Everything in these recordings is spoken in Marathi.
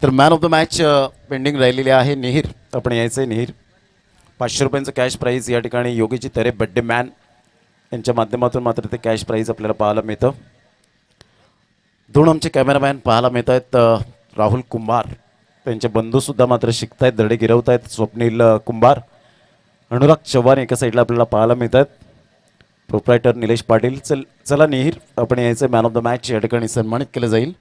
तर man of the match pending राहिलेली आहे निहीर. आपण यायचं निहीर. 500 रुपयांचं कॅश प्राईज या ठिकाणी योगीची तरे बड्डे मॅन यांच्या माध्यमातून मात्र ते कॅश प्राईज आपल्याला पाहायला मिळतं. दोन आमचे कॅमेरामॅन पाहायला मिळत आहेत. राहुल कुंभार त्यांचे बंधूसुद्धा मात्र शिकतायत, धडे गिरवत आहेत. स्वप्नील कुंभार, अनुराग चव्हाण एका साईडला आपल्याला पाहायला मिळत आहेत. प्रोप्रायटर निलेश पाटील. चला निहीर आपण यायचं. मॅन ऑफ द मॅच या ठिकाणी सन्मानित केलं जाईल.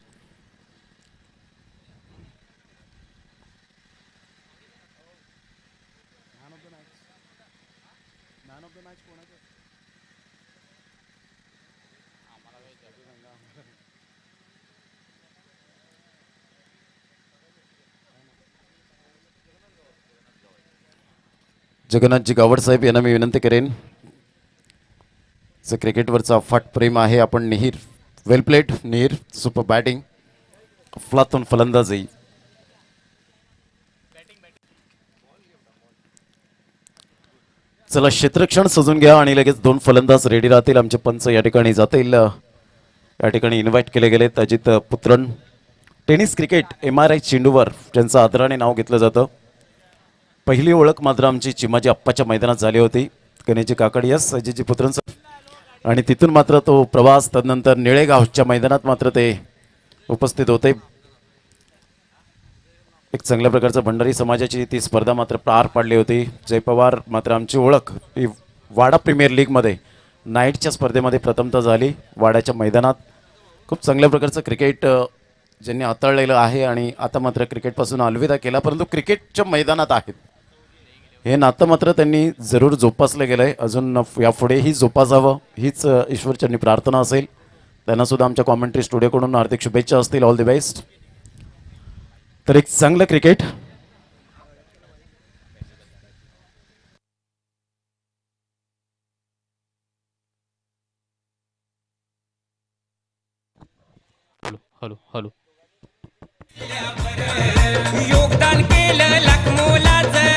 जगन्नाथजी गावड साहेब यांना मी विनंती करेन. क्रिकेटवरचा अफाट प्रेम आहे. आपण निहीर. वेल प्लेड निहीर. सुपर बॅटिंग, अफलातून फलंदाजी. चला क्षेत्ररक्षण सजून घ्या आणि लगेच दोन फलंदाज रेडी राहतील. आमचे पंच या ठिकाणी जातील. या ठिकाणी इन्व्हाइट केले गेलेत अजित पुत्रण. टेनिस क्रिकेट MRI चेंडूवर ज्यांचं आदराने नाव घेतलं जातं. पहिली ओळख मात्र आमची चिमाजी अप्पाच्या मैदानात झाली होती. गणेशजी काकडियास अजितजी पुत्रन आणि तिथून मात्र तो प्रवास. तदनंतर निळेगावच्या मैदानात मात्र ते उपस्थित होते. एक चांगल्या प्रकारचं भंडारी समाजाची ती स्पर्धा मात्र पार पाडली होती. जय पवार मात्र आमची ओळख ही वाडा प्रीमियर लीगमध्ये नाईटच्या स्पर्धेमध्ये प्रथमतः झाली. वाड्याच्या मैदानात खूप चांगल्या प्रकारचं क्रिकेट ज्यांनी हाताळलेलं आहे आणि आता मात्र क्रिकेटपासून अलविदा केला, परंतु क्रिकेटच्या मैदानात आहेत हे नातं मात्र त्यांनी जरूर जोपासलं गेलं आहे. अजून यापुढेही जोपासावं हीच ईश्वरचरणी प्रार्थना असेल. त्यांनासुद्धा आमच्या कॉमेंट्री स्टुडिओकडून हार्दिक शुभेच्छा असतील. All the best. तर एक चांगलं क्रिकेट. Hello hello. योगदान केलं लाख मोलाचं,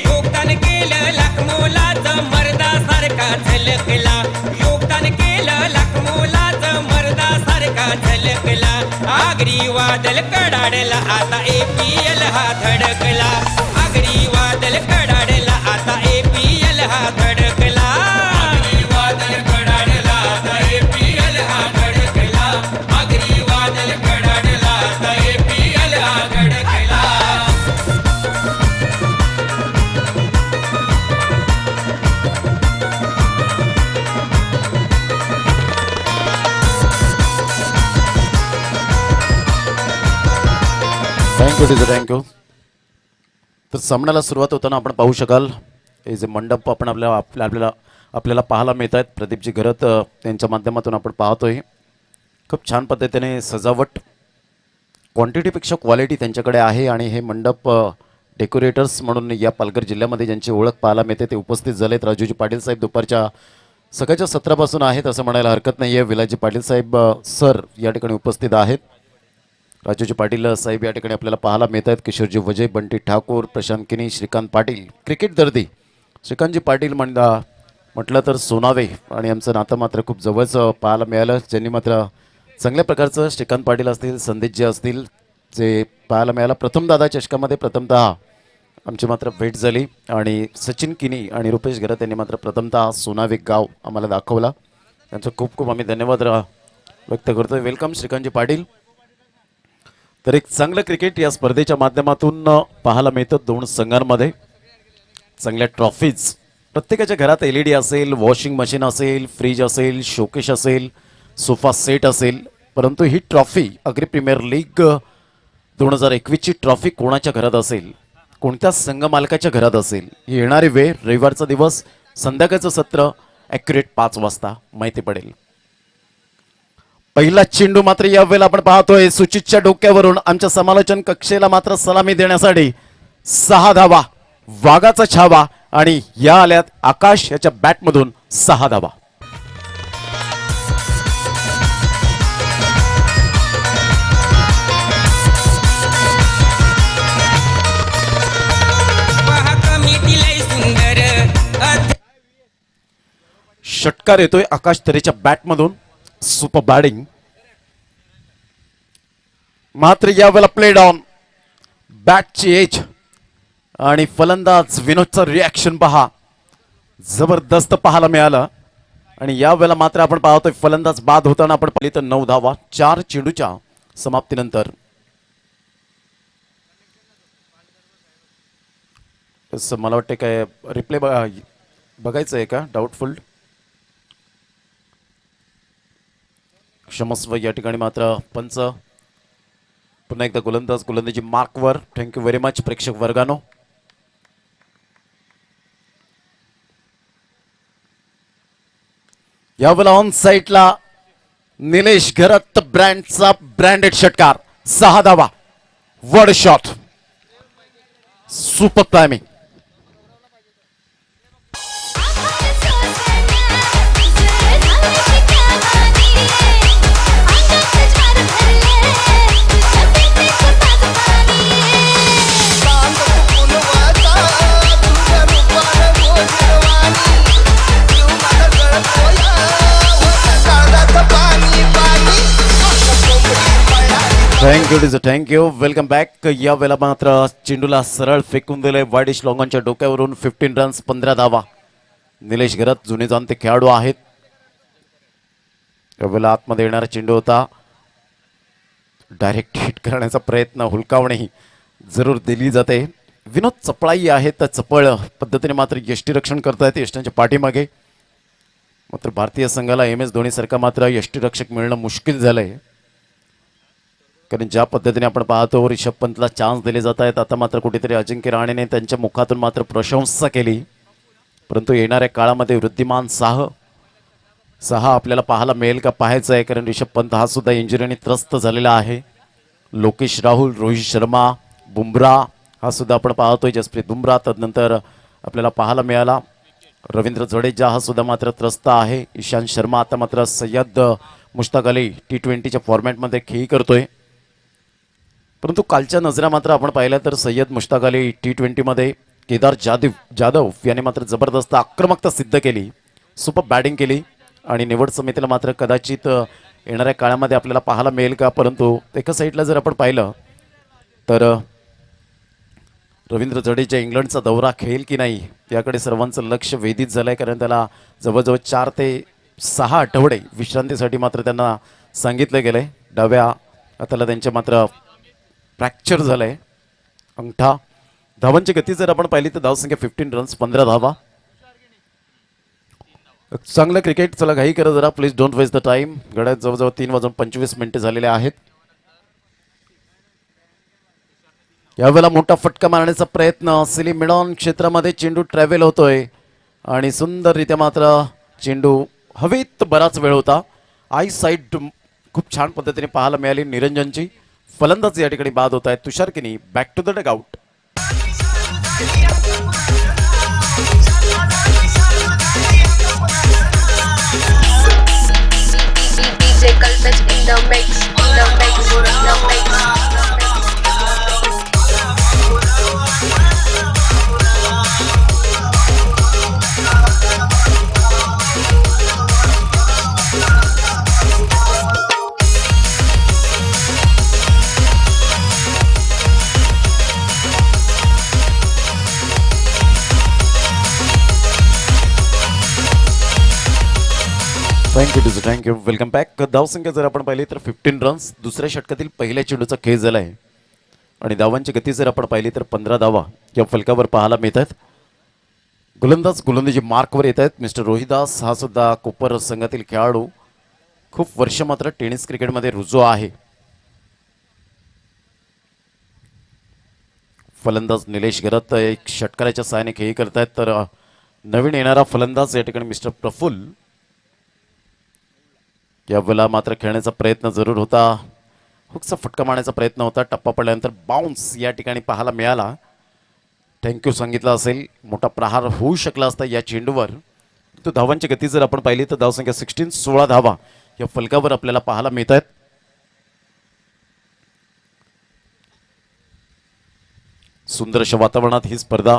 योगदान केलं लाख मोलाचं, मर्दासारखा झलकला. योगदान केलं लाख मोलाचं, मर्दासारखा झलकला. आगरी वादल कडाडला आता APL हा धडकला. आगरी वादल कडाडला आता APL हा धडकला. आगरी वादल कडाडला आता APL हा धडकला. आगरी वादल कडाडला आता APL हा धडकला. थँक्यू. तर सामन्याला सुरुवात होताना आपण पाहू शकाल हे जे मंडप आपण आपल्याला पाहायला मिळत आहेत. प्रदीपजी घरत त्यांच्या माध्यमातून आपण पाहतोय. खूप छान पद्धतीने सजावट, क्वांटिटीपेक्षा क्वालिटी त्यांच्याकडे आहे. आणि हे मंडप डेकोरेटर्स म्हणून या पालघर जिल्ह्यामध्ये ज्यांची ओळख पाहायला मिळते ते उपस्थित झालेत. राजूजी पाटील साहेब दुपारच्या सकाळच्या 17 आहेत असं म्हणायला हरकत नाही आहे. विलाजी पाटील साहेब सर या ठिकाणी उपस्थित आहेत. राजूजी पाटील साहेब या ठिकाणी आपल्याला पाहायला मिळत आहेत. किशोरजी वजय, बंटी ठाकूर, प्रशांत किनी, श्रीकांत पाटील. क्रिकेट दर्दी श्रीकांतजी पाटील म्हटलं तर सोनावे आणि आमचं नातं मात्र खूप जवळचं पाहायला मिळालं. ज्यांनी मात्र चांगल्या प्रकारचं श्रीकांत पाटील असतील, संदेशजी असतील जे पाहायला मिळालं. प्रथम दादा चषकामध्ये प्रथमतः आमची मात्र भेट झाली. आणि सचिन किनी आणि रुपेश घरत यांनी मात्र प्रथमतः सोनावे गाव आम्हाला दाखवला. त्यांचं खूप खूप आम्ही धन्यवाद व्यक्त करतोय. वेलकम श्रीकांतजी पाटील. तर एक चांगलं क्रिकेट या स्पर्धेच्या माध्यमातून पाहायला मिळतं. दोन संघांमध्ये चांगल्या ट्रॉफीज. प्रत्येकाच्या घरात LED असेल, वॉशिंग मशीन असेल, फ्रीज असेल, शोकेश असेल, सोफा सेट असेल, परंतु ही ट्रॉफी अग्री प्रीमियर लीग 2021ची ट्रॉफी कोणाच्या घरात असेल, कोणत्या संघ मालकाच्या घरात असेल, येणारी वेळ रविवारचा दिवस, संध्याकाळचं सत्र ॲक्युरेट 5 वाजता माहिती पडेल. पहिला चेंडू मात्र यावेळेला आपण पाहतोय सुचितच्या डोक्यावरून. आमच्या समालोचन कक्षेला मात्र सलामी देण्यासाठी 6 धावा, वाघाचा छावा. आणि या आल्यात आकाश याच्या बॅटमधून 6 धावा. षटकार येतोय आकाश तरेच्या बॅटमधून. Super batting. मात्र यावेळेला प्लेड ऑन बॅटची एज आणि फलंदाज विनोदचं रिॲक्शन पहा, जबरदस्त पाहायला मिळालं. आणि यावेळेला मात्र आपण पाहतोय फलंदाज बाद होताना आपण पाहिली तर 9 धावा 4 चेंडूच्या समाप्तीनंतर. मला वाटते काय रिप्ले बघायचं आहे का? डाऊटफुल. क्षमस्व या ठिकाणी मात्र पंच पुन्हा एकदा गोलंदाजी मार्कवर. थँक्यू व्हेरी मच प्रेक्षक वर्गानो. यावेळेला ऑन साईडला निलेश घरत ब्रँडचा ब्रँडेड षटकार. 6 धावा. Word shot. Super timing. Thank you welcome back. या वेळेला मात्र चेंडूला सरळ फेकून दिले वाईडिश लॉंगॉनच्या डोक्यावरून. 15 रन्स 15 धावा. निलेश घरत जुने जाणते खेळाडू आहेत. यावेळेला आतमध्ये येणारा चेंडू होता. डायरेक्ट हिट करण्याचा प्रयत्न हुलकावणी जरूर दिली जाते. विनोद चपळाई आहेत तर चपळ पद्धतीने मात्र यष्टीरक्षण करतायत यष्टीच्या पाठीमागे. मात्र भारतीय संघाला MS धोनी सारखा मात्र यष्टीरक्षक मिळणं मुश्किल झालंय. कारण ज्या पद्धतीने आपण पाहतो रिषभ पंतला चान्स दिले जात आहेत. आता मात्र कुठेतरी अजिंक्य रहाणेने त्यांच्या मुखातून मात्र प्रशंसा केली. परंतु येणाऱ्या काळामध्ये वृद्धिमान साहा आपल्याला पाहायला मिळेल का पाहायचं आहे. कारण रिषभ पंत हा सुद्धा इंजुरीने त्रस्त झालेला आहे. लोकेश राहुल, रोहित शर्मा, बुमराह हा सुद्धा आपण पाहतोय. जसप्रीत बुमराह तदनंतर आपल्याला पाहायला मिळाला. रवींद्र जडेजा हा सुद्धा मात्र त्रस्त आहे. ईशांत शर्मा आता मात्र सय्यद मुश्ताक अली T20च्या फॉर्मॅटमध्ये खेळी करतोय. परंतु कालच्या नजरा मात्र आपण पाहिल्या तर सय्यद मुश्ताक अली T20मध्ये केदार जाधव याने मात्र जबरदस्त आक्रमकता सिद्ध केली. सुपर बॅटिंग केली आणि निवड समितीला मात्र कदाचित येणाऱ्या काळामध्ये आपल्याला पाहायला मिळेल का. परंतु एका साईडला जर आपण पाहिलं तर रवींद्र जडेजा इंग्लंडचा दौरा खेळेल की नाही याकडे सर्वांचं लक्ष वेधित झालं आहे. कारण त्याला जवळजवळ 4 ते 6 आठवडे विश्रांतीसाठी मात्र त्यांना सांगितलं गेलं आहे. डाव्या हाताला त्यांच्या मात्र फ्रॅक्चर झालं आहे अंगठा. धावांची गती जर आपण पाहिली तर धावसंख्या 15 रन्स 15 धावा. चांगलं क्रिकेट. चला घाई करा जरा please, don't waste the time. गड्यात जवळजवळ 3:25 झालेले आहेत. यावेळेला मोठा फटका मारण्याचा प्रयत्न. सिली मिडॉन क्षेत्रामध्ये चेंडू ट्रॅव्हल होतोय आणि सुंदररित्या मात्र चेंडू हवेत बराच वेळ होता. आय साईड खूप छान पद्धतीने पाहायला मिळाली निरंजनची. फलंदाज या ठिकाणी बाद होत आहेत. Tushar Kini back to the dugout. DJ Kalpesh in the mix, in the mix, in the mix. Thank you welcome back. धावसंख्या जर आपण पाहिली तर 15 रन्स. दुसऱ्या षटकातील पहिल्या चेंडूचा खेळ झाला आहे आणि धावांची गती जर आपण पाहिली तर 15 धावा या फलकावर पाहायला मिळतात. गोलंदाजी मार्कवर येत आहेत. मिस्टर रोहिदास हा सुद्धा कोपर संघातील खेळाडू. खूप वर्ष मात्र टेनिस क्रिकेटमध्ये रुजू आहे. फलंदाज निलेश घरत एक षटकाराच्या सहाय्याने खेळी करतायत. तर नवीन येणारा फलंदाज या ठिकाणी मिस्टर प्रफुल्ल. यावेळेला मात्र खेळण्याचा प्रयत्न जरूर होता. हुकचा फटका मारण्याचा प्रयत्न होता. टप्पा पडल्यानंतर बाउन्स या ठिकाणी पाहायला मिळाला. थँक्यू सांगितलं असेल. मोठा प्रहार होऊ शकला असता या चेंडूवर. तो धावांची गती जर आपण पाहिली तर धावसंख्या 16 धावा या फलकावर आपल्याला पाहायला मिळत आहेत. सुंदर अशा वातावरणात ही स्पर्धा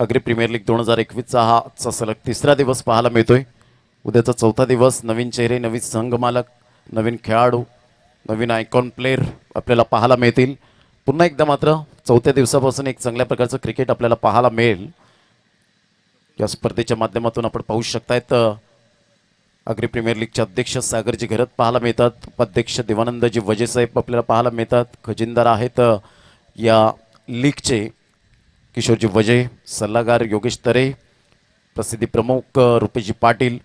अग्री प्रीमियर लीग 2021चा हा आजचा सलग 3रा दिवस पाहायला मिळतोय. उद्याचा चौथा दिवस, नवीन चेहरे, नवीन संघमालक, नवीन खेळाडू, नवीन आयकॉन प्लेअर आपल्याला पाहायला मिळतील. पुन्हा एकदा मात्र चौथ्या दिवसापासून एक चांगल्या प्रकारचं क्रिकेट आपल्याला पाहायला मिळेल. या स्पर्धेच्या माध्यमातून आपण पाहू शकतायत आगरी प्रीमियर लीगचे अध्यक्ष सागरजी घरत पाहायला मिळतात. उपाध्यक्ष देवानंदजी वजेसाहेब आपल्याला पाहायला मिळतात. खजिनदार आहेत या लीगचे किशोरजी वजे, सल्लागार योगेश तरे, प्रसिद्धी प्रमुख रुपेशजी पाटील.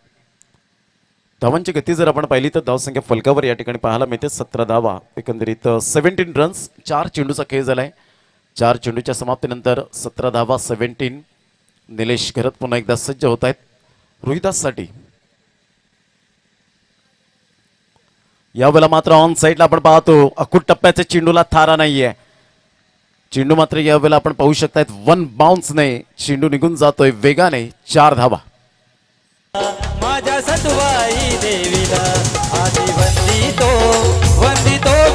धावांची गती जर आपण पाहिली तर धावसंख्या फलकावर या ठिकाणी पाहायला मिळते 17 धावा, एकंदरीत 17 रन्स. 4 चेंडूचा खेळ झालाय. 4 चेंडूच्या समाप्तीनंतर 17 धावा, 17. निलेश घरत पुन्हा एकदा सज्ज होत आहेत रोहिदाससाठी. यावेळेला मात्र ऑन साईडला आपण पाहतो अकुट टप्प्याच्या चेंडूला थारा नाहीये. चेंडू मात्र यावेळेला आपण पाहू शकतायत 1 बाउन्सने चेंडू निघून जातोय वेगाने. 4 धावा. माझ्या सतवाई देवीला आधी वंदितो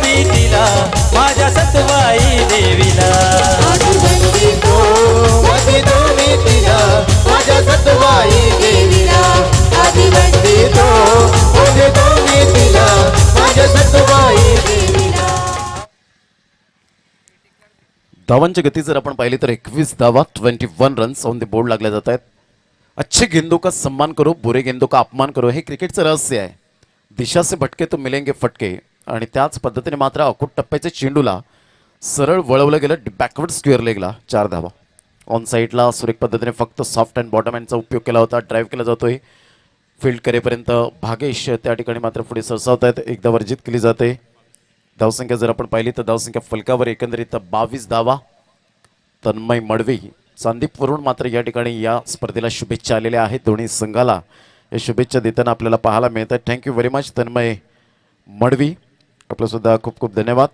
मी तिला. माझ्या सतवाई देवीला आधी वंदितो मी तिला. माझ्या सतवाई देवीला आधी वंदितो मी तिला. माझ्या सतवाई देवीला. धावांची गती जर आपण पाहिली तर 21 धावा, 21 रन्स ऑन द बोर्ड लागल्या जात आहेत. अच्छे गेंदों का सम्मान करो, बुरे गेंदों का अपमान करो, हे क्रिकेटचं रहस्य आहे. दिशा से भटके तो मिलेंगे फटके. आणि त्याच पद्धतीने मात्र अकुट टप्प्याच्या चेंडूला सरळ वळवलं गेलं बॅकवर्ड स्क्वेअर लेगला. 4 धावा. ऑन साईडला सुरेख पद्धतीने फक्त सॉफ्ट अँड बॉटम हँडचा उपयोग केला होता. ड्राईव्ह केला जातोय फील्ड करेपर्यंत. भागेश त्या ठिकाणी मात्र पुढे सरसावत आहेत. एकदा वर्जित केली जाते. धावसंख्या जर आपण पाहिली तर धावसंख्या फलकावर एकंदरीत 22 धावा. तन्मय मडवी चांदीपवरून मात्र या ठिकाणी या स्पर्धेला शुभेच्छा आलेल्या आहेत. दोन्ही संघाला या शुभेच्छा देताना आपल्याला पाहायला मिळतात. Thank you very much Tanmay Madvi, आपलंसुद्धा खूप खूप धन्यवाद.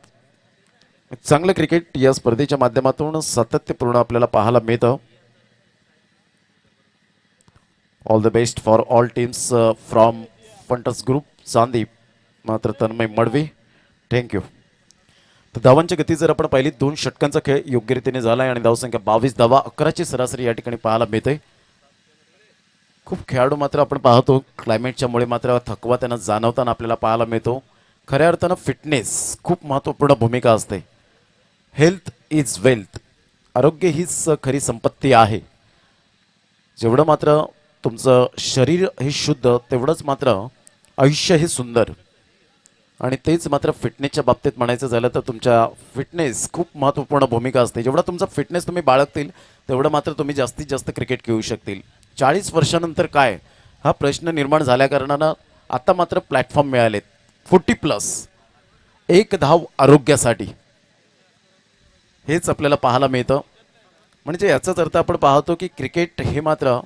चांगलं क्रिकेट या स्पर्धेच्या माध्यमातून सातत्यपूर्ण आपल्याला पाहायला मिळतं. All the best for all teams from funters group चांदीप. मात्र तन्मय मडवी थँक्यू. तर धावांची गती जर आपण पाहिली 2 षटकांचा खेळ योग्यरीतीने झाला आहे आणि धावसंख्या 22 धावा, 11ची सरासरी या ठिकाणी पाहायला मिळते. खूप खेळाडू मात्र आपण पाहतो क्लायमेटच्यामुळे मात्र थकवा त्यांना जाणवताना आपल्याला पाहायला मिळतो. खऱ्या अर्थानं फिटनेस खूप महत्त्वपूर्ण भूमिका असते. Health is wealth. आरोग्य हीच खरी संपत्ती आहे. जेवढं मात्र तुमचं शरीर हे शुद्ध तेवढंच मात्र आयुष्य हे सुंदर. आणि तेच मात्र फिटनेसच्या बाबतीत म्हणायचं झालं तर तुमच्या फिटनेस खूप महत्त्वपूर्ण भूमिका असते. जेवढा तुमचा फिटनेस तुम्ही बाळगतील तेवढं मात्र तुम्ही जास्तीत जास्त क्रिकेट खेळू शकतील. 40 वर्षानंतर काय हा प्रश्न निर्माण झाल्या कारणानं आता मात्र प्लॅटफॉर्म मिळालेत 40+. 1 धाव आरोग्यासाठी हेच आपल्याला पाहायला मिळतं. म्हणजे याचाच अर्थ आपण पाहतो की क्रिकेट हे मात्र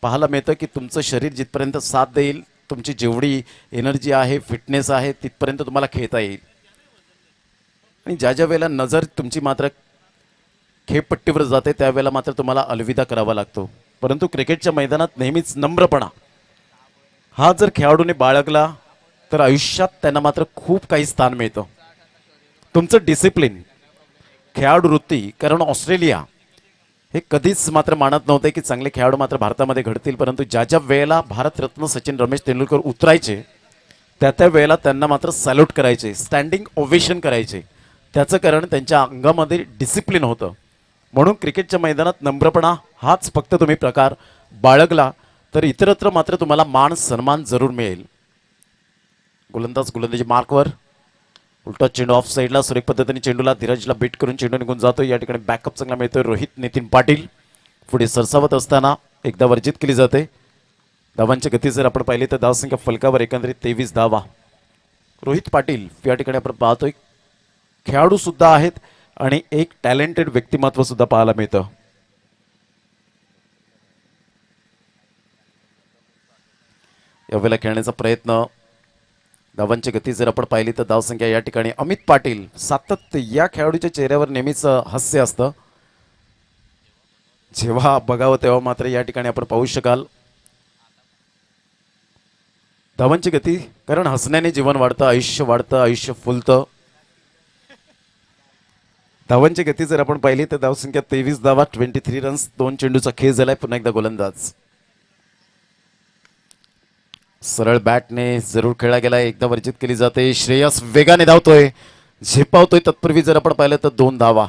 पाहायला मिळतं की तुमचं शरीर जिथपर्यंत साथ देईल, तुमची जेवढी एनर्जी आहे, फिटनेस आहे, तिथपर्यंत तुम्हाला खेळता येईल. आणि ज्या ज्या वेळेला नजर तुमची मात्र खेळपट्टीवर जाते त्यावेळेला मात्र तुम्हाला अलविदा करावा लागतो. परंतु क्रिकेटच्या मैदानात नेहमीच नम्रपणा हा जर खेळाडूने बाळगला तर आयुष्यात त्यांना मात्र खूप काही स्थान मिळतं. तुमचं डिसिप्लिन, खेळाडू वृत्ती. कारण ऑस्ट्रेलिया हे कधीच मात्र मानत नव्हते की चांगले खेळाडू मात्र भारतामध्ये घडतील. परंतु ज्या ज्या वेळेला भारतरत्न सचिन रमेश तेंडुलकर उतरायचे त्या त्या वेळेला त्यांना मात्र सॅल्यूट करायचे, स्टँडिंग ओवेशन करायचे. त्याचं कारण त्यांच्या अंगामध्ये डिसिप्लिन होतं. म्हणून क्रिकेटच्या मैदानात नम्रपणा हाच फक्त तुम्ही प्रकार बाळगला तर इतरत्र मात्र तुम्हाला मान सन्मान जरूर मिळेल. गोलंदाजी मार्कवर. उलटा चेंडू ऑफ साईडला सुरेख पद्धतीने चेंडूला धीरजला बीट करून चेंडू निघून जातो. या ठिकाणी बॅकअप चांगला मिळतोय. रोहित नितीन पाटील पुढे सरसावत असताना एकदा वर्जित केली जाते. धावांची गती जर आपण पाहिली तर धावसंख्या फलकावर एकंदरीत 23 धावा. रोहित पाटील या ठिकाणी आपण पाहतोय खेळाडू सुद्धा आहेत आणि एक टॅलेंटेड व्यक्तिमत्व सुद्धा पाहायला मिळतं. यावेळेला खेळण्याचा प्रयत्न. धावांची गती जर आपण पाहिली तर धावसंख्या या ठिकाणी अमित पाटील. सातत्य या खेळाडूच्या चेहऱ्यावर नेहमीच हास्य असतं. जेव्हा बघावं तेव्हा मात्र या ठिकाणी आपण पाहू शकाल धावांची गती. कारण हसण्याने जीवन वाढतं, आयुष्य वाढतं, आयुष्य फुलतं. धावांची गती जर आपण पाहिली तर धावसंख्या 23 धावा, 23 रन्स. 2 चेंडूचा खेळ झालाय. पुन्हा एकदा गोलंदाज सरळ बॅटने जरूर खेळला गेला, एकदा वर्जित केली जाते. श्रेयस वेगाने धावतोय, झेपावतोय. तत्पूर्वी जर आपण पाहिलं तर 2 धावा.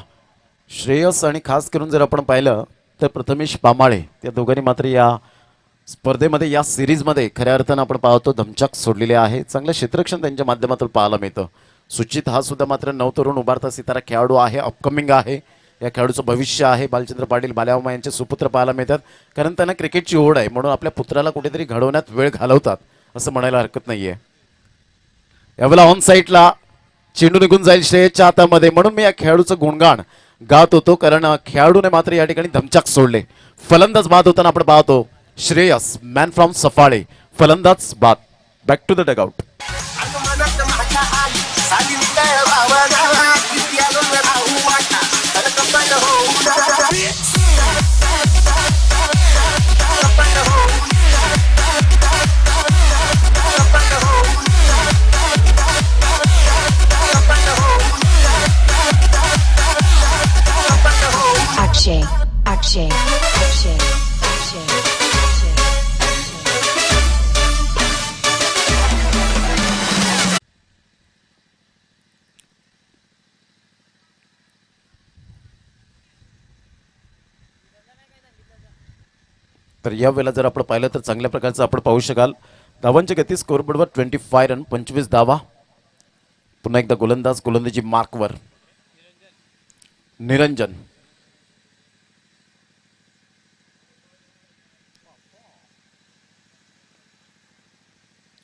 श्रेयस आणि खास करून जर आपण पाहिलं तर प्रथमेश पामाळे या दोघांनी मात्र या स्पर्धेमध्ये या सिरीजमध्ये खऱ्या अर्थानं आपण पाहतो धमचक सोडलेले आहे. चांगलं क्षेत्ररक्षण त्यांच्या माध्यमातून पाहायला मिळतं. सुचित हा सुद्धा मात्र नवतरुण उभारता सितारा खेळाडू आहे, अपकमिंग आहे. या खेळाडूचं भविष्य आहे. बालचंद्र पाटील बाल्यामा यांचे सुपुत्र पाहायला मिळतात, कारण त्यांना क्रिकेटची ओढ आहे म्हणून आपल्या पुत्राला कुठेतरी घडवण्यात वेळ घालवतात असं म्हणायला हरकत नाहीये. यावेळेला ऑन साईडला चेंडू निघून जाईल श्रेयसच्या हातामध्ये, म्हणून मी या खेळाडूचं गुणगान गात होतो, कारण खेळाडूने मात्र या ठिकाणी धमचक सोडले. फलंदाज बाद होताना आपण पाहतो श्रेयस, मॅन फ्रॉम सफाळे, फलंदाज बाद. Back to the dugout. Akshay, Akshay, Akshay, Akshay, Akshay. तर या वेळेला जर आपण पाहिलं तर चांगल्या प्रकारचं आपण पाहू शकाल. धावांची गती स्कोरबोर्डवर 25 रन, 25 धावा. पुन्हा एकदा गोलंदाज गोलंदाजी मार्कवर निरंजन.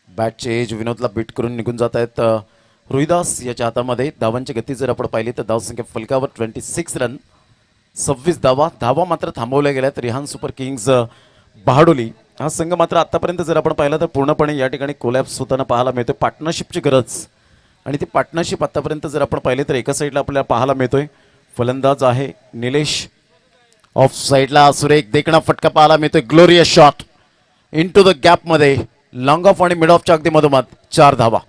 बॅटचे एज विनोदला बीट करून निघून जात आहेत रोहिदास याच्या हातामध्ये. धावांची गती जर आपण पाहिली तर धावसंख्या फलकावर 26 रन, 26 धावा. धावा मात्र थांबवल्या गेल्यात. रिहान सुपर किंग्ज बहाडोली हा संघ मात्र आतापर्यंत जर आपण पाहिलं तर पूर्णपणे या ठिकाणी कोलॅप्स होताना पाहायला मिळतोय. पार्टनरशिपची गरज, आणि ती पार्टनरशिप आतापर्यंत जर आपण पाहिले तर एका साईडला आपल्याला पाहायला मिळतोय फलंदाज आहे निलेश, ऑफ साईडला सुरेख देखणा फटका पाहायला मिळतोय. Glorious shot in to the गॅपमध्ये, लॉंग ऑफ आणि मिड ऑफच्या अगदी मधोमध 4 धावा.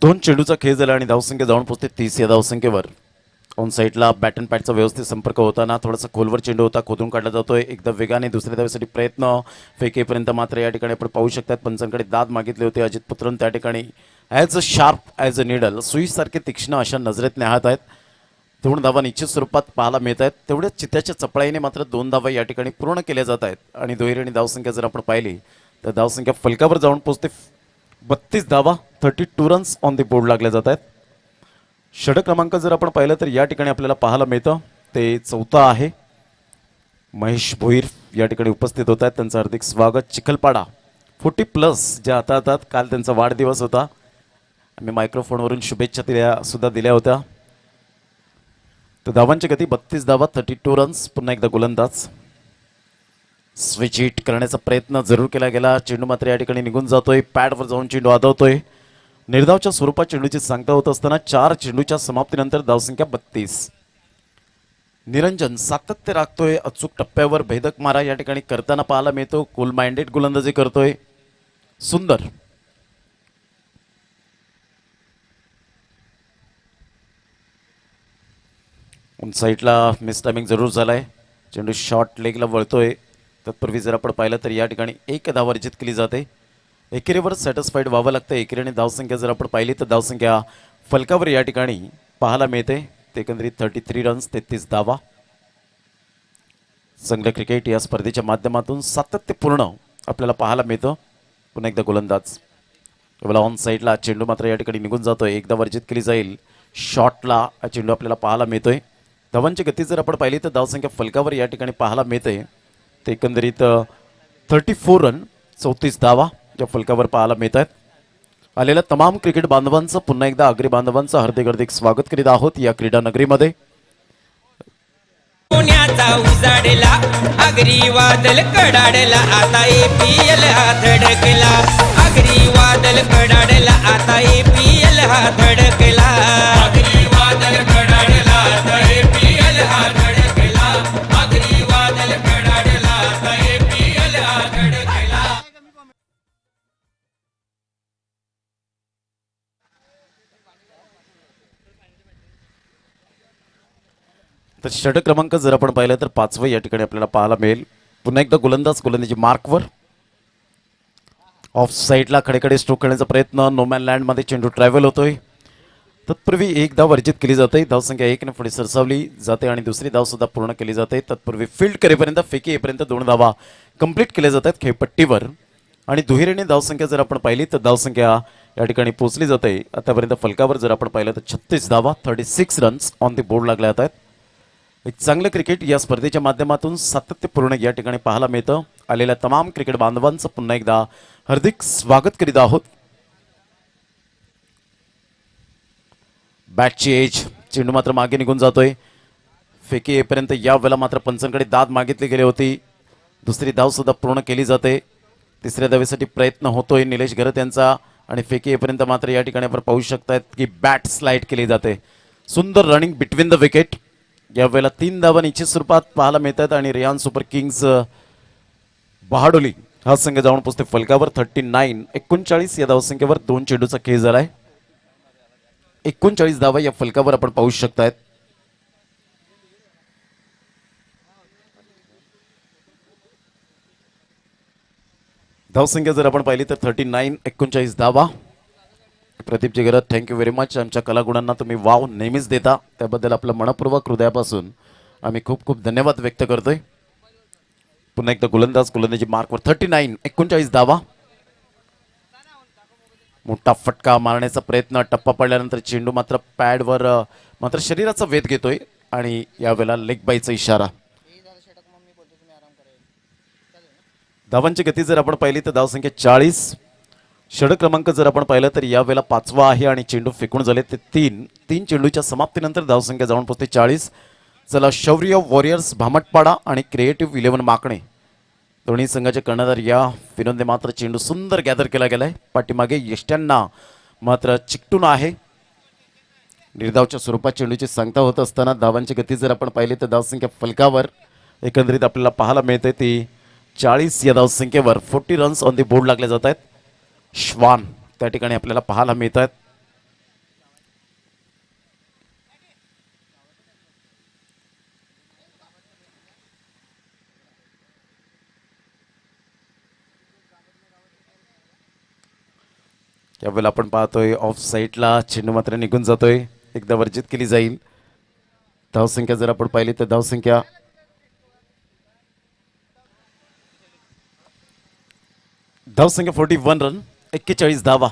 दोन चेंडूचा खेळ झाला आणि धावसंख्या जाऊन पोहोचते 30 या धावसंख्येवर. ऑन साईडला बॅट अँड पॅडचा व्यवस्थित संपर्क होताना थोडासा खोलवर चेंडू होता, खोदून काढला जातोय. एकदा वेगाने दुसऱ्या धावेसाठी प्रयत्न, फेकेपर्यंत मात्र या ठिकाणी आपण पाहू शकतात पंचांकडे दाद मागितले होते अजित पुत्रन. त्या ठिकाणी as a sharp as a needle, सुईसारखे तीक्ष्ण अशा नजरेत न्याहात आहेत. 2 धावा निश्चित स्वरूपात पाहायला मिळत आहेत. तेवढ्याच चित्त्याच्या चपळाईने मात्र 2 धावा या ठिकाणी पूर्ण केल्या जात आहेत. आणि दुहेरी धावसंख्या जर आपण पाहिली तर धावसंख्या फलकावर जाऊन पोहोचते 32 धावा, 32 रन्स ऑन दी बोर्ड लागल्या जात आहेत. षटक क्रमांक जर आपण पाहिलं तर या ठिकाणी आपल्याला पाहायला मिळतं ते 4था आहे. महेश भोईर या ठिकाणी उपस्थित होत आहेत, त्यांचं हार्दिक स्वागत. चिखलपाडा 40+ ज्या हातात काल त्यांचा वाढदिवस होता, आम्ही मायक्रोफोनवरून शुभेच्छा सुद्धा दिल्या होत्या. तर धावांची गती 32 धावा, 32 रन्स. पुन्हा एकदा गोलंदाज स्विच हिट करण्याचा प्रयत्न जरूर केला गेला. चेंडू मात्र या ठिकाणी निघून जातोय, पॅडवर जाऊन चेंडू आदवतोय. निर्धावच्या स्वरूपात चेंडूची सांगता होत असताना 4 चेंडूच्या समाप्तीनंतर धावसंख्या 32. निरंजन सातत्य राखतोय, अचूक टप्प्यावर भेदक मारा या ठिकाणी करताना पाहायला मिळतो. कूल माइंडेड गोलंदाजी करतोय, सुंदर. साईडला मिस टायमिंग जरूर झालाय. चेंडू शॉर्ट लेगला वळतोय. तत्पूर्वी जर आपण पाहिलं तर या ठिकाणी 1 धाव वर्जित केली जाते. एकेरीवर सॅटिस्फाईड व्हावं लागतं. एकेरीने धावसंख्या जर आपण पाहिली तर धावसंख्या फलकावर या ठिकाणी पाहायला मिळते ते एकंदरीत 33 रन्स, 33 धावा. संघ क्रिकेट या स्पर्धेच्या माध्यमातून सातत्यपूर्ण आपल्याला पाहायला मिळतं. पुन्हा एकदा गोलंदाज ऑन साईडला चेंडू मात्र या ठिकाणी निघून जातोय. 1 धाव वर्जित केली जाईल. शॉटला चेंडू आपल्याला पाहायला मिळतोय. धावांची गती जर आपण पाहिली तर धावसंख्या फलकावर या ठिकाणी पाहायला मिळते ते एकंदरीत 34 रन, 34 धावा या फलकावर पाहायला मिळत आहेत. आलेल्या तमाम क्रिकेट बांधवांचं पुन्हा एकदा आगरी बांधवांचं हार्दिक स्वागत करीत आहोत या क्रीडा नगरीमध्ये. पुण्याचा उजाडला, आगरी वादल कडाडला, आता APL हा धडकला. आगरी वादल कडाडला, आता APL हा धडकला. आगरी वादल कडाडला, आता APL हा तर षटक क्रमांक जर आपण पाहिलं तर 5वं या ठिकाणी आपल्याला पाहायला मिळेल. पुन्हा एकदा गोलंदाजी मार्कवर ऑफ साईडला खडेखडे स्ट्रोक खेळण्याचा प्रयत्न. नोमॅन लँडमध्ये चेंडू ट्रॅव्हल होतोय. तत्पूर्वी एक धाव वर्जित केली जाते. धावसंख्या 1 ने पुढे सरसावली जाते आणि दुसरी धाव सुद्धा पूर्ण केली जाते. तत्पूर्वी फील्ड करेपर्यंत फेकी येईपर्यंत 2 धावा कंप्लीट केल्या जातात खेळपट्टीवर. आणि दुहेरीने धावसंख्या जर आपण पाहिली तर धावसंख्या या ठिकाणी पोहोचली जाते. आतापर्यंत फलकावर जर आपण पाहिलं तर 36 धावा 36 रन्स ऑन दी बोर्ड लागल्या जातात. एक चांगलं क्रिकेट या स्पर्धेच्या माध्यमातून सातत्यपूर्ण या ठिकाणी पाहायला मिळतं. आलेल्या तमाम क्रिकेट बांधवांचं पुन्हा एकदा हार्दिक स्वागत करीत आहोत. बॅटची एज चेंडू मात्र मागे निघून जातोय. फेकी येईपर्यंत या वेळेला मात्र पंचांकडे दाद मागितली गेली होती. दुसरी धाव सुद्धा पूर्ण केली जाते. तिसऱ्या धावेसाठी प्रयत्न होतोय निलेश घरत यांचा आणि फेकी येईपर्यंत मात्र या ठिकाणी आपण पाहू शकतायत की बॅट स्लाइड केली जाते. सुंदर रनिंग बिटवीन द विकेट. यावेळेला 3 धावा निश्चित स्वरूपात पाहायला मिळतात आणि रियान सुपर किंग्स बहाडोली हा संघ जाऊन पोहोचते फलकावर. 39 या धावसंख्येवर 2 चेंडूचा खेळ झालाय. 39 धावा या फलकावर आपण पाहू शकतायत. धावसंख्या जर आपण पाहिली तर 39 धावा. Pradeep Jigrat thank you very much. आमच्या कलागुणांना तुम्ही वाव नेहमीच देता, त्याबद्दल आपलं मनपूर्वक हृदयापासून आम्ही खूप खूप धन्यवाद व्यक्त करतोय. पुन्हा एकदा गोलंदाजी मार्कवर 39 धावा. मोठा फटका मारण्याचा प्रयत्न. टप्पा पडल्यानंतर चेंडू मात्र पॅडवर मात्र शरीराचा वेध घेतोय आणि यावेळेला लेग बायचा इशारा. धावांची गती जर आपण पाहिली तर धावसंख्या 40. षटक क्रमांक जर आपण पाहिलं तर यावेळेला 5वा आहे आणि चेंडू फेकून झाले ते 3 चेंडूच्या समाप्तीनंतर धावसंख्या जाऊन पोहोचते 40. चला शौर्य वॉरियर्स भामटपाडा आणि क्रिएटिव्ह 11 माकणे दोन्ही संघाचे कर्णधार या विनोदने मात्र चेंडू सुंदर गॅदर केला गेलाय. पाठीमागे यष्ट्यांना मात्र चिकटून आहे. निर्धावच्या स्वरूपात चेंडूची सांगता होत असताना धावांची गती जर आपण पाहिली तर धावसंख्या फलकावर एकंदरीत आपल्याला पाहायला मिळते ती 40 या धावसंख्येवर 40 रन्स ऑन दी बोर्ड लागले जात आहेत. श्वान त्या ठिकाणी आपल्याला पाहायला मिळत आहेत. यावेळेला आपण पाहतोय ऑफ साईडला चेंडू मात्र निघून जातोय. एकदा वर्जित केली जाईल. धावसंख्या जर आपण पाहिली तर धावसंख्या धावसंख्या 41 रन 41 धावा.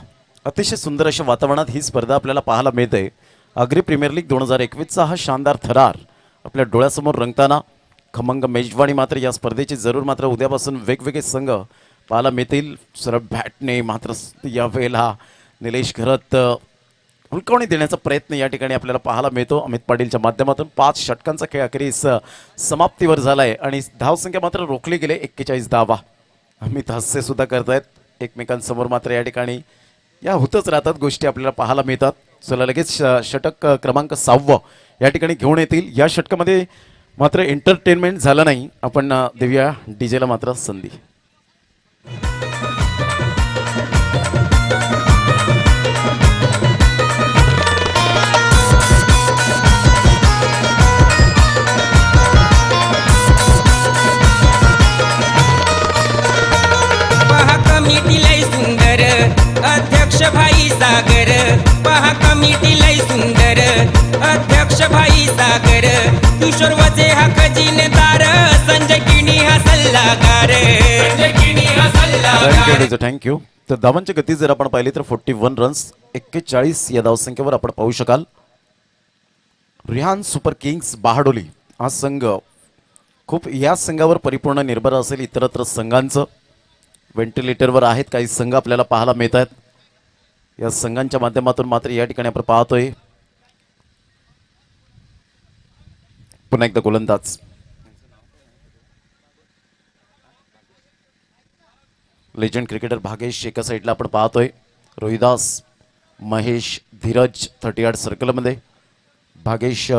अतिशय सुंदर अशा वातावरणात ही स्पर्धा आपल्याला पाहायला मिळते. आग्री प्रीमियर लीग 2021चा हा शानदार थरार आपल्या डोळ्यासमोर रंगताना खमंग मेजवानी मात्र या स्पर्धेची जरूर मात्र उद्यापासून वेगवेगळे संघ पाहायला मिळतील. सरळ बॅटने मात्र यावेळेला निलेश घरत हुलकावणी देण्याचा प्रयत्न या ठिकाणी आपल्याला पाहायला मिळतो. अमित पाटीलच्या माध्यमातून 5 षटकांचा खेळ अखेरीस समाप्तीवर झालाय आणि धावसंख्या मात्र रोखली गेले 41 धावा. अमित हास्य सुद्धा करतायत एकमेकांसमोर. मात्र या ठिकाणी या होतच राहतात गोष्टी आपल्याला पाहायला मिळतात. चला लगेच षटक क्रमांक 6 या ठिकाणी घेऊन येतील. या षटकामध्ये मात्र एंटरटेनमेंट झालं नाही. आपण देऊया डीजेला मात्र संधी. कमिटी लय सुंदर अध्यक्ष भाई सागर. पहा कमिटी लय सुंदर अध्यक्ष भाई सागर. किशोर वजे हा खजिनदार. संजय किणी हा सल्लागार. थँक्यू. तर धावांची गती जर आपण पाहिली तर 41 रन्स 41 या धावसंख्येवर आपण पाहू शकाल. रिहान सुपर किंग्स बहाडोली हा संघ खूप या संघावर परिपूर्ण निर्भर असेल. इतरत्र संघांचं व्हेंटिलेटरवर आहेत काही संघ आपल्याला पाहायला मिळत आहेत. या संघांच्या माध्यमातून मात्र या ठिकाणी आपण पाहतोय पुन्हा एकदा गोलंदाज लेजंड क्रिकेटर भागेश एका साईडला आपण पाहतोय. रोहिदास महेश धीरज 38 सर्कलमध्ये. भागेश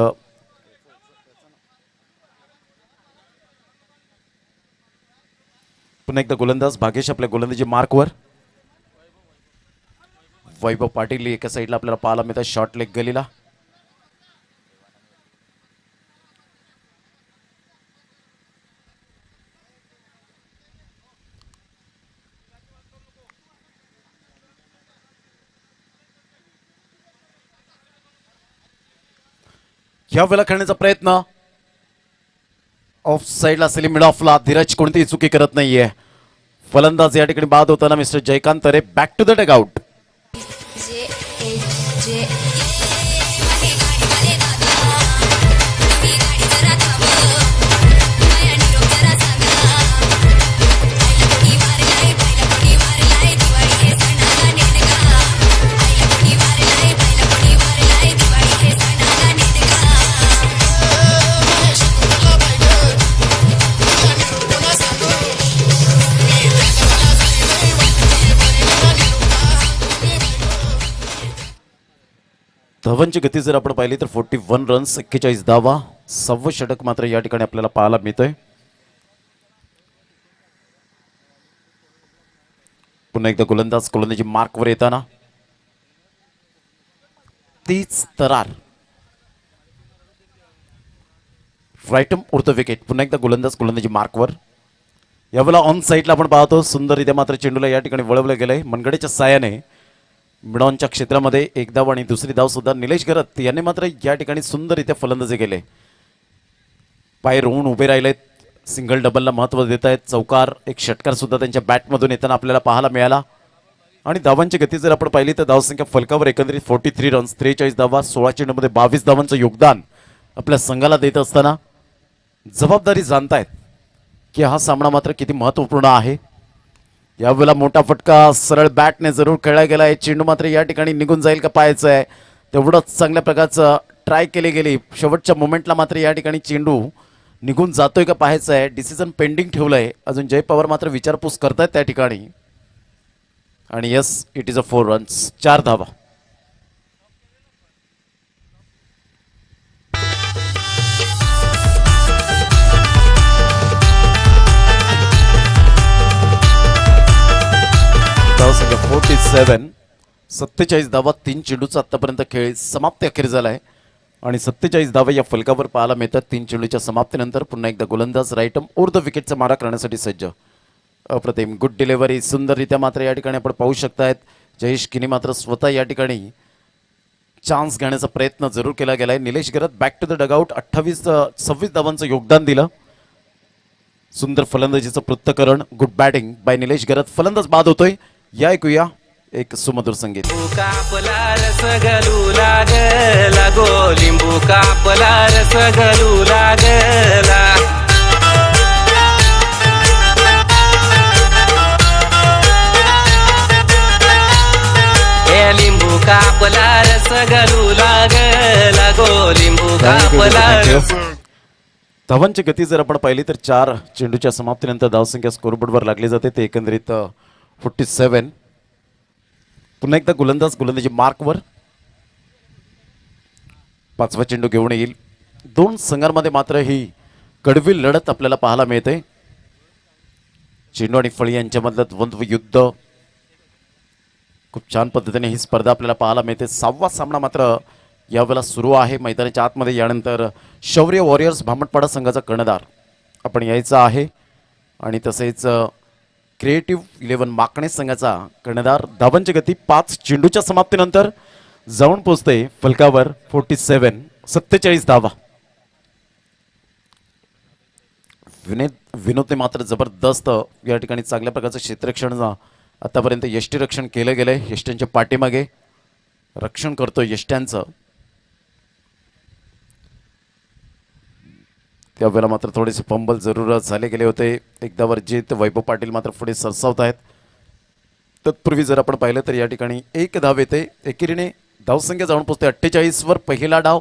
पुन्हा एकदा गोलंदाज भागेश आपल्या गोलंदाजी मार्कवर. वैभव पाटील एका साईडला आपल्याला पाहायला मिळतात शॉर्ट लेग गलीला. ह्या वेळेला खेळण्याचा प्रयत्न ऑफ साईडला असेल मिड ऑफला. धीरज कोणतीही चुकी करत नाहीये. फलंदाज या ठिकाणी बाद होताना mister Jaykant Tare back to the dugout. J H J धवनची गती जर आपण पाहिली तर 41 रन्स 41 धावा. 6वं षटक मात्र या ठिकाणी आपल्याला पाहायला मिळतंय. पुन्हा एकदा गोलंदाजी मार्कवर येताना तीच तरार. राईटम उर्ध विकेट. पुन्हा एकदा गोलंदाजी मार्कवर. यावेळेला ऑन साईडला आपण पाहतो सुंदररित्या मात्र चेंडूला या ठिकाणी वळवलं गेलंय मनगडेच्या साह्याने. मिडॉनच्या क्षेत्रामध्ये एक धाव आणि दुसरी धाव सुद्धा निलेश घरत यांनी मात्र या ठिकाणी सुंदररित्या फलंदाजी केले. पाय रोवून उभे राहिलेत. सिंगल डबलला महत्त्व देत आहेत. चौकार एक षटकार सुद्धा त्यांच्या बॅटमधून येताना आपल्याला पाहायला मिळाला. आणि धावांची गती जर आपण पाहिली तर धावसंख्या फलकावर एकंदरीत 43 रन्स 43 धावा. 16 चेंडूमध्ये 22 धावांचं योगदान आपल्या संघाला देत असताना जबाबदारी जाणतायत की हा सामना मात्र किती महत्त्वपूर्ण आहे. यावेळेला मोठा फटका सरळ बॅटने जरूर खेळला गेला आहे. चेंडू मात्र या ठिकाणी निघून जाईल का पाहायचं आहे. तेवढंच चांगल्या प्रकारचं ट्राय केली गेली. शेवटच्या मोमेंटला मात्र या ठिकाणी चेंडू निघून जातोय का पाहायचं आहे. डिसिजन पेंडिंग ठेवलंय. अजून जय पवार मात्र विचारपूस करतायत त्या ठिकाणी. आणि yes it is a 4 runs 4 धावा. धावसंख्या 47 47 धावा. 3 चेंडूचा आतापर्यंत खेळ समाप्ती अखेर झालाय आणि 47 धावा या फलकावर पाहायला मिळतात. 3 चेंडूच्या समाप्तीनंतर पुन्हा एकदा गोलंदाज राईटम उर्ध विकेटचा मारा करण्यासाठी सज्ज. अप्रतिम गुड डिलिव्हरी. सुंदररित्या मात्र या ठिकाणी आपण पाहू शकतायत जयेश किनी मात्र स्वतः या ठिकाणी चान्स घेण्याचा प्रयत्न जरूर केला गेलाय. निलेश घरत बॅक टू द डगआउट. 26 धावांचं योगदान दिलं. सुंदर फलंदाजीचं पृथ्थकरण. गुड बॅटिंग बाय निलेश घरत. फलंदाज बाद होतोय. या ऐकूया एक सुमधुर संगीत. कापला रस गलू लागला गो लिंबू कापला रस गलू लागला. हे लिंबू कापला रस गलू लागला गो लिंबू कापला रस. धावांची गती जर आपण पाहिली तर 4 चेंडूच्या समाप्तीनंतर धावसंख्या स्कोरबोर्डवर लागली जाते. ते एकंदरीत 47. पुन्हा एकदा गोलंदाजी मार्कवर. 5वा चेंडू घेऊन येईल. 2 संघांमध्ये मात्र ही कडवी लढत आपल्याला पाहायला मिळते. चेंडू आणि फळी यांच्यामधलं द्वंद्व युद्ध. खूप छान पद्धतीने ही स्पर्धा आपल्याला पाहायला मिळते. 6वा सामना मात्र यावेळेला सुरू आहे. मैदानाच्या आतमध्ये यानंतर शौर्य वॉरियर्स भामटपाडा संघाचा कर्णधार आपण यायचा आहे आणि तसेच क्रिएटिव्ह 11 माकणे संघाचा कर्णधार. धावांची गती 5 चेंडूच्या समाप्तीनंतर जाऊन पोचते फलकावर 47 धावा. विनोदने मात्र जबरदस्त या ठिकाणी चांगल्या प्रकारचं क्षेत्ररक्षण आतापर्यंत यष्टीरक्षण केलं गेलंय. यष्ट्यांच्या पाठीमागे रक्षण करतो यष्ट्यांचं. त्यावेळेला मात्र थोडेसे फंबल जरूर झाले गेले होते. एकदा वर्जित वैभव पाटील मात्र पुढे सरसावत आहेत. तत्पूर्वी जर आपण पाहिलं तर या ठिकाणी 1 धाव येते. एकेरीने धावसंख्या जाऊन पोचते 48 वर. पहिला डाव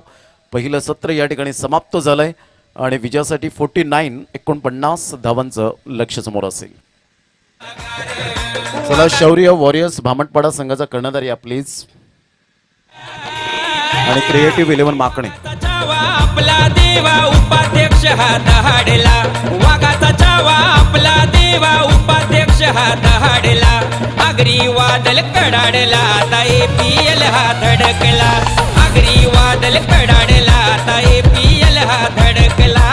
पहिलं सत्र या ठिकाणी समाप्त झालंय आणि विजयासाठी 49 धावांचं लक्ष समोर असेल. चला शौर्य वॉरियर्स भामटपाडा संघाचा कर्णधार या प्लीज आणि क्रिएटिव्ह 11 माकणे. आपला देवा उपाध्यक्ष हात हाडला. वाघाचा चावा आपला देवा उपाध्यक्ष हात हाडला. आगरी वादल कडाडला आता APL हा धडकला. आगरी वादल कडाडला आता APL हा धडकला.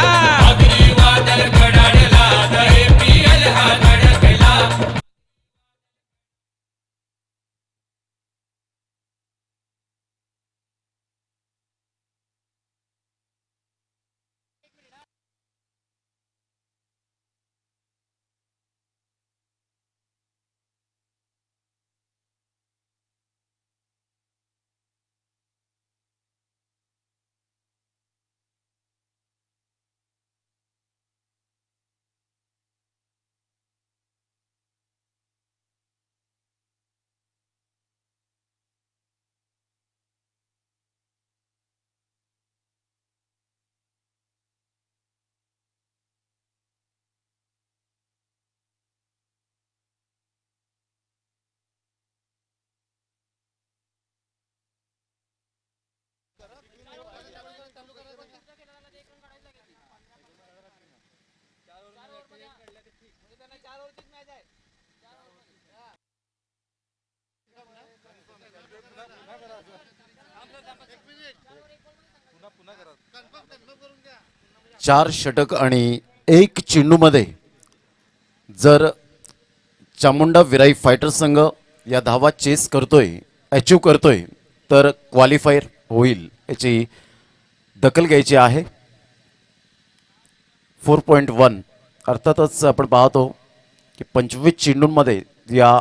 4 षटक आणि 1 चेंडूमध्ये जर चामुंडा विराई फायटर संघ या धावा चेस करतोय, अचीव करतोय, तर क्वालिफायर होईल याची दखल घ्यायची आहे. 4.1 अर्थातच आपण पाहतो की 25 चेंडूंमध्ये या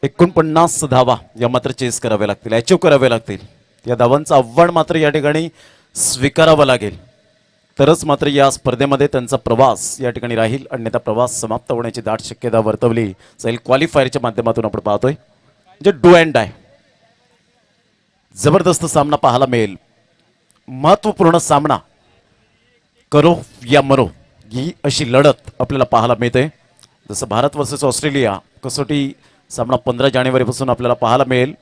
49 धावा या मात्र चेस कराव्या लागतील, अचीव कराव्या लागतील. या धावांचं आव्हान मात्र या ठिकाणी स्वीकारावं लागेल, तरच मात्र या स्पर्धेमध्ये त्यांचा प्रवास या ठिकाणी राहील. अन्यथा प्रवास समाप्त होण्याची दाट शक्यता वर्तवली जाईल. क्वालिफायरच्या माध्यमातून आपण पाहतोय म्हणजे डू अँड डाय जबरदस्त सामना पाहायला मिळेल. महत्वपूर्ण सामना, करो या मरो ही अशी लढत आपल्याला पाहायला मिळते. जसं भारत वर्सेस ऑस्ट्रेलिया कसोटी सामना 15 जानेवारीपासून आपल्याला पाहायला मिळेल.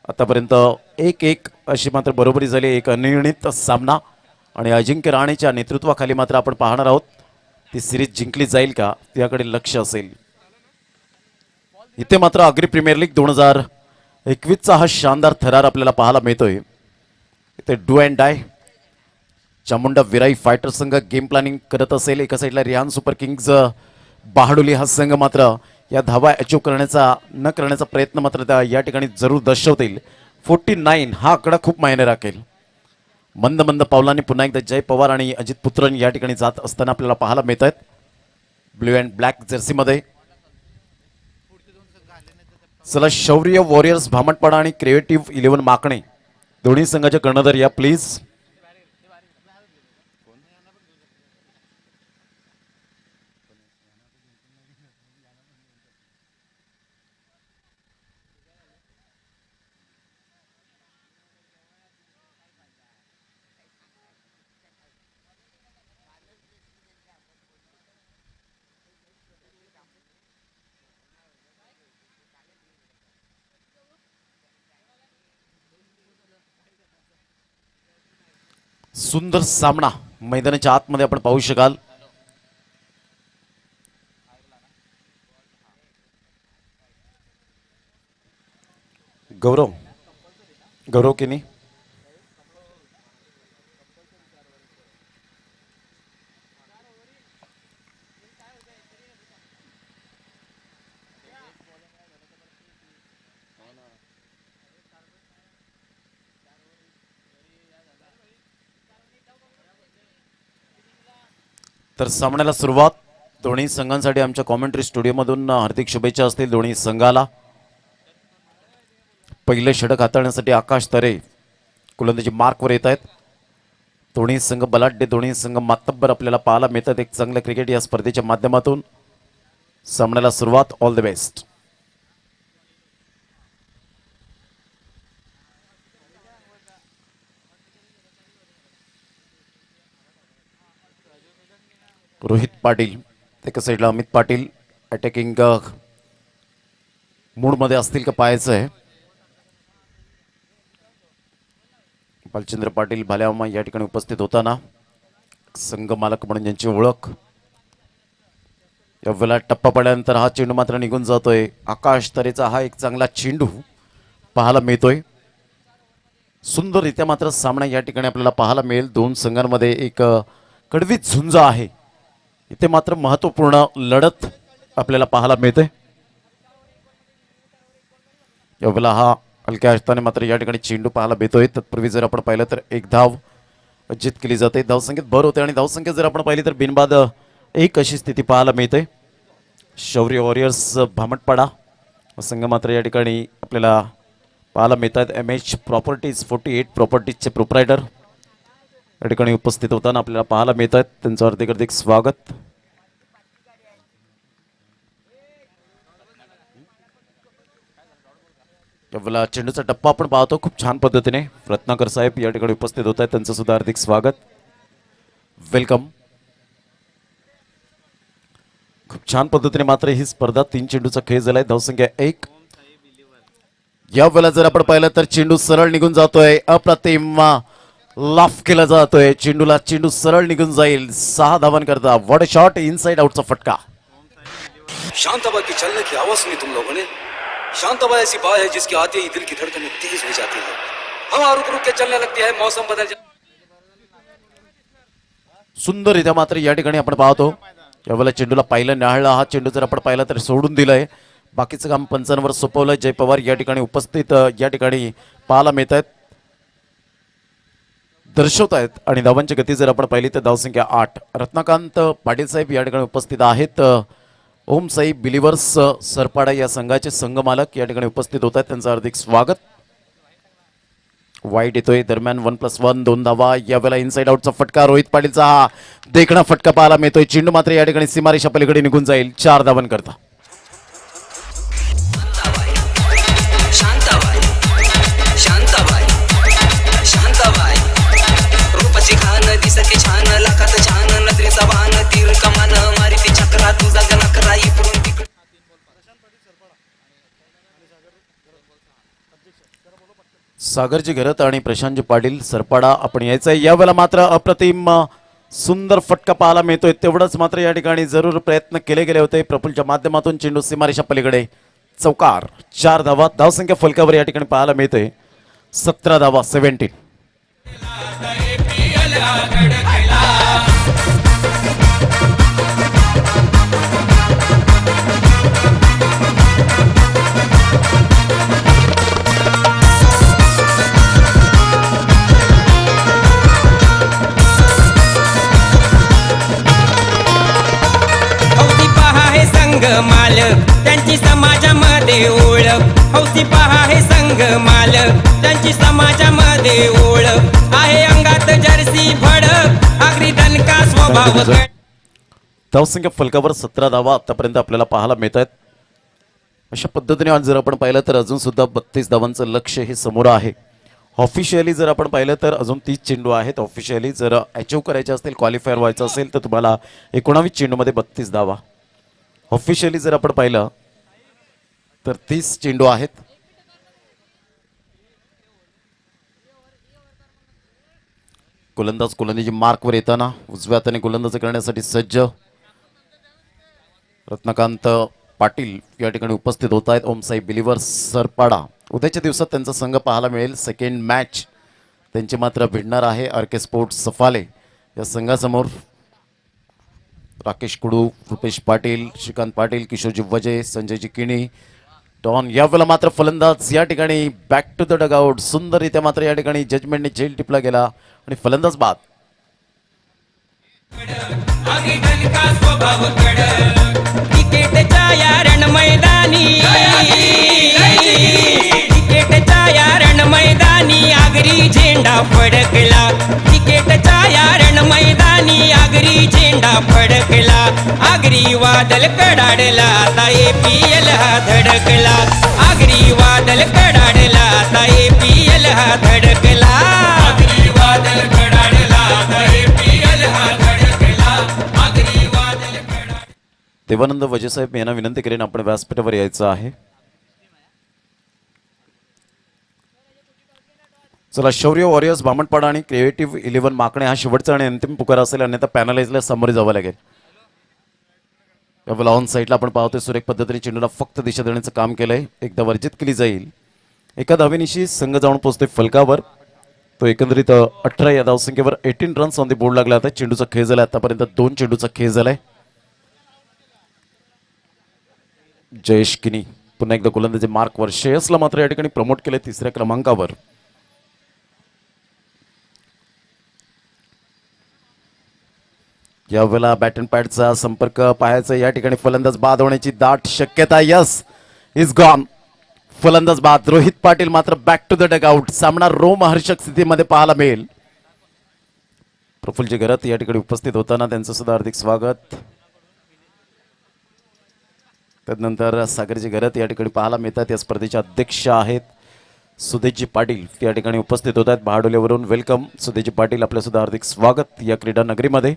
आतापर्यंत 1-1 अशी मात्र बरोबरी झाली, एक अनिर्णित सामना. आणि अजिंक्य रहाणेच्या नेतृत्वाखाली मात्र आपण पाहणार आहोत ती सिरीज जिंकली जाईल का याकडे लक्ष असेल. इथे मात्र आग्री प्रीमियर लीग 2021चा हा शानदार थरार आपल्याला पाहायला मिळतोय. इथे do and die Chamunda Virai fighter संघ गेम प्लॅनिंग करत असेल. एका साईडला रियान सुपर किंग्ज बहाडोली हा संघ मात्र या धावा अचीव करण्याचा न करण्याचा प्रयत्न मात्र त्या या ठिकाणी जरूर दर्शवतील. 49 हा आकडा खूप मायने राखेल. मंद मंद पावलांनी पुन्हा एकदा जय पवार आणि अजित पुत्रन या ठिकाणी जात असताना आपल्याला पाहायला मिळत आहेत ब्ल्यू अँड ब्लॅक जर्सीमध्ये. चला, शौर्य वॉरियर्स भामटपाडा आणि क्रिएटिव्ह 11 माकणे दोन्ही संघाचे कर्णधार या प्लीज. सुंदर सामना मैदानाच्या आतमध्ये आपण पाहू शकाल. गौरव किनी तर सामन्याला सुरुवात. दोन्ही संघांसाठी आमच्या कॉमेंट्री स्टुडिओमधून हार्दिक शुभेच्छा असतील दोन्ही संघाला. पहिले षटक हाताळण्यासाठी आकाश तरे गोलंदाजी मार्कवर येत आहेत. दोन्ही संघ बलाढ्य, दोन्ही संघ मातब्बर आपल्याला पाहायला मिळतात. एक चांगलं क्रिकेट या स्पर्धेच्या माध्यमातून. सामन्याला सुरुवात. All the best. Rohit Patil एका साईडला, अमित पाटील अटॅकिंग मूडमध्ये असतील का पाहायचं आहे. बालचंद्र पाटील भाल्यामा या ठिकाणी उपस्थित होताना संघ मालक म्हणून ज्यांची ओळख. या वेळेला टप्पा पडल्यानंतर हा चेंडू मात्र निघून जातोय. आकाश तरेचा हा एक चांगला चेंडू पाहायला मिळतोय. सुंदररित्या मात्र सामना या ठिकाणी आपल्याला पाहायला मिळेल. दोन संघांमध्ये एक कडवी झुंज आहे. इथे मात्र महत्वपूर्ण लढत आपल्याला पाहायला मिळते. यावेळेला हा हलक्या हाताने मात्र या ठिकाणी चेंडू पाहायला मिळतोय. तत्पूर्वी जर आपण पाहिलं तर एक धाव अजित केली जाते. धावसंख्येत भर होते आणि धावसंख्येत जर आपण पाहिली तर बिनबाद एक अशी स्थिती पाहायला मिळते. शौर्य वॉरियर्स भामटपाडा संघ मात्र या ठिकाणी आपल्याला पाहायला मिळतात. MH प्रॉपर्टीज 48 प्रॉपर्टीजचे प्रोप्रायटर या ठिकाणी उपस्थित होताना आपल्याला पाहायला मिळतात. त्यांचं हार्दिक हार्दिक स्वागत. यावेळेला चेंडूचा टप्पा आपण पाहतो खूप छान पद्धतीने. रत्नाकर साहेब या ठिकाणी उपस्थित होत आहेत. त्यांचं सुद्धा हार्दिक स्वागत, वेलकम. खूप छान पद्धतीने मात्र ही स्पर्धा 3 चेंडूचा खेळ झालाय. धावसंख्या 1. या वेळेला जर आपण पाहिलं तर चेंडू सरळ निघून जातोय. अप्रतिम लाफ केला जातोय. चेंडू सरळ निघून जाईल. 6 धावांकरता. व्हाट अ शॉट, इनसाइड आउटचा फटका. शांतबा की चलने की आवाज सुनी तुम लोगों ने? शांतबा ऐसी बात है जिसके आते ही दिल की धड़कनें तेज हो जाती है, हवा रुक रुक के चलने लगती है, मौसम बदल जाता है. सुंदररित्या मात्र या ठिकाणी आपण पाहतो यावेळेला चेंडूला पाहिलं न्याहाळला. हा चेंडू जर आपण पाहिला तर सोडून दिलाय. बाकीचं काम पंचांवर सोपवलंय. जय पवार या ठिकाणी उपस्थित या ठिकाणी पाहायला मिळत आहेत, दर्शवत आहेत. आणि धावांची गती जर आपण पाहिली तर धावसंख्या 8. रत्नाकांत पाटील साहेब या ठिकाणी उपस्थित आहेत. ओम साई बिलिव्हर्स सरपाडा या संघाचे संघमालक या ठिकाणी उपस्थित होत आहेत. त्यांचं हार्दिक स्वागत. वाईट येतोय दरम्यान 1+1 2 धावा. यावेळेला इनसाइड आउटचा फटका. रोहित पाटीलचा हा देखणा फटका पाहायला मिळतोय. चेंडू मात्र या ठिकाणी सीमारेषा पलीकडे निघून जाईल 4 धावांकरता. शांताबाई शांताबाई शांताबाई रूपाची खान दिसते छान लाखात छान नजरेचा बाण तीर कमान मारिती चक्रा तुझा गणकरा इकडून तिकडे. सागरजी घरत आणि प्रशांतजी पाटील सरपाडा आपण यायचंय. यावेळेला मात्र अप्रतिम सुंदर फटका पाहायला मिळतोय. तेवढंच मात्र या ठिकाणी जरूर प्रयत्न केले गेले होते. प्रफुलच्या माध्यमातून चेंडू सीमारेषा पलीकडे चौकार. 4 धावा. धावसंख्या फलकावर या ठिकाणी पाहायला मिळते 17 धावा 17. हौसी पहा हे संघ मालक त्यांची समाजामध्ये ओळख. हौसी पहा हे संघ मालक त्यांची समाजामध्ये ओळख. आहे अंगात जर्सी भडक आगरी दणका स्वभाव कडक. धावसंख्या फलकावर 17 धावा आतापर्यंत आपल्याला पाहायला मिळत आहेत. अशा पद्धतीने आज जर आपण पाहिलं तर अजून सुद्धा 32 धावांचं लक्ष हे समोर आहे. ऑफिशियली जर आपण पाहिलं तर अजून 30 चेंडू आहेत. ऑफिशियली जर अचीव करायचे असतील, क्वालिफायर व्हायचं असेल तर तुम्हाला 19 चेंडूमध्ये 32 धावा. ऑफिशियली जर आपण पाहिलं तर 30 चेंडू आहेत. गोलंदाजी मार्कवर येताना उजव्या हाताने गोलंदाजी करण्यासाठी सज्ज रत्नाकांत पाटील या ठिकाणी उपस्थित होत आहेत. ओमसाई बिलिव्हर्स सरपाडा. उद्याच्या दिवसात त्यांचा संघ पाहायला मिळेल. सेकंड मॅच त्यांची मात्र भिडणार आहे आरके स्पोर्ट्स सफाले या संघासमोर. राकेश कुडू, रुपेश पाटील, श्रीकांत पाटील, किशोरजी वजे, संजयजी किणी, डॉन. यावेळेला मात्र फलंदाज या ठिकाणी बॅक टू द डगआउट. सुंदररित्या मात्र या ठिकाणी जजमेंटने झेल टिपला गेला आणि फलंदाज बाद. क्रिकेटच्या या रण मैदानी क्रिकेटच्या या रण मैदानी आगरी झेंडा फडकला. क्रिकेटच्या या रण मैदानी आगरी झेंडा फडकला. आगरी वादल कडाडला आता APL हा धडकला. आगरी वादल कडाडला आता APL हा धडकला. आगरी वादल कडाडला आता APL हा धडकला. आगरी वादल कडाडला. देवानंद वजेसाहेब यांना विनंती करेन आपण व्यासपीठावर यायचं आहे. चला, शौर्य वॉरियर्स बामणपाडा आणि क्रिएटिव्ह 11 माकणे हा शेवटचा आणि अंतिम पुकार असेल, अन्यथा पॅनलाइजला सामोरे जावं लागेल. यावेळेला ऑन साईडला आपण पाहतोय सुरेख पद्धतीने चेंडूला फक्त दिशा देण्याचं काम केलंय. एकदा वर्जित केली जाईल. एका धावेनिशी संघ जाऊन पोहोचतोय फलकावर. तो एकंदरीत 18 या धावसंख्येवर 18 रन्स ऑन दी बोर्ड लागला. आता चेंडूचा खेळ झालाय. आतापर्यंत 2 चेंडूचा खेळ झालाय. जयेश किनी पुन्हा एकदा गोलंदाजी मार्कवर. श्रेयसला मात्र या ठिकाणी प्रमोट केले 3ऱ्या क्रमांकावर. यावेळेला बॅट अँड पॅडचा संपर्क पाहायचा. या ठिकाणी फलंदाज बाद होण्याची दाट शक्यता. Yes, is gone. फलंदाज बाद. रोहित पाटील मात्र बॅक टू द डगआउट. सामना रोमहर्षक स्थितीमध्ये पाहायला मिळेल. प्रफुल्लजी घरत या ठिकाणी उपस्थित होताना त्यांचं सुद्धा हार्दिक स्वागत. त्यानंतर सागरजी घरत या ठिकाणी पाहायला मिळतात. या स्पर्धेचे अध्यक्ष आहेत सुदेशजी पाटील, या ठिकाणी उपस्थित होत आहेत बहाडोलेवरून. वेलकम सुदेशजी पाटील, आपलं सुद्धा हार्दिक स्वागत या क्रीडा नगरीमध्ये.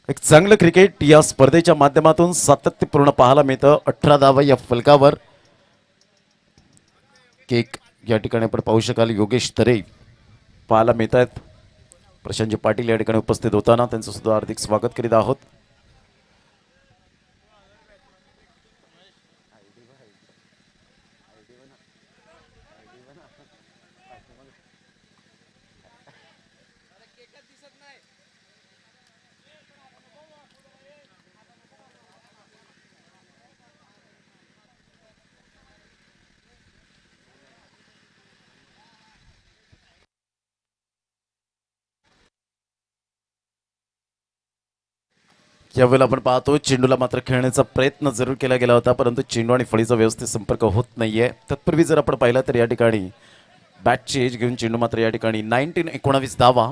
एक चांगलं क्रिकेट या स्पर्धेच्या माध्यमातून सातत्यपूर्ण पाहायला मिळतं. 18 धावा या फलकावर. केक या ठिकाणी आपण पाहू शकाल. योगेश तरे पाहायला मिळत आहेत. प्रशांतजी पाटील या ठिकाणी उपस्थित होताना त्यांचं सुद्धा हार्दिक स्वागत करीत आहोत. यावेळेला आपण पाहतो चेंडूला मात्र खेळण्याचा प्रयत्न जरूर केला गेला होता, परंतु चेंडू आणि फळीचा व्यवस्थित संपर्क होत नाहीये. तत्पूर्वी जर आपण पाहिलं तर या ठिकाणी बॅटची एज घेऊन चेंडू मात्र या ठिकाणी 19 धावा.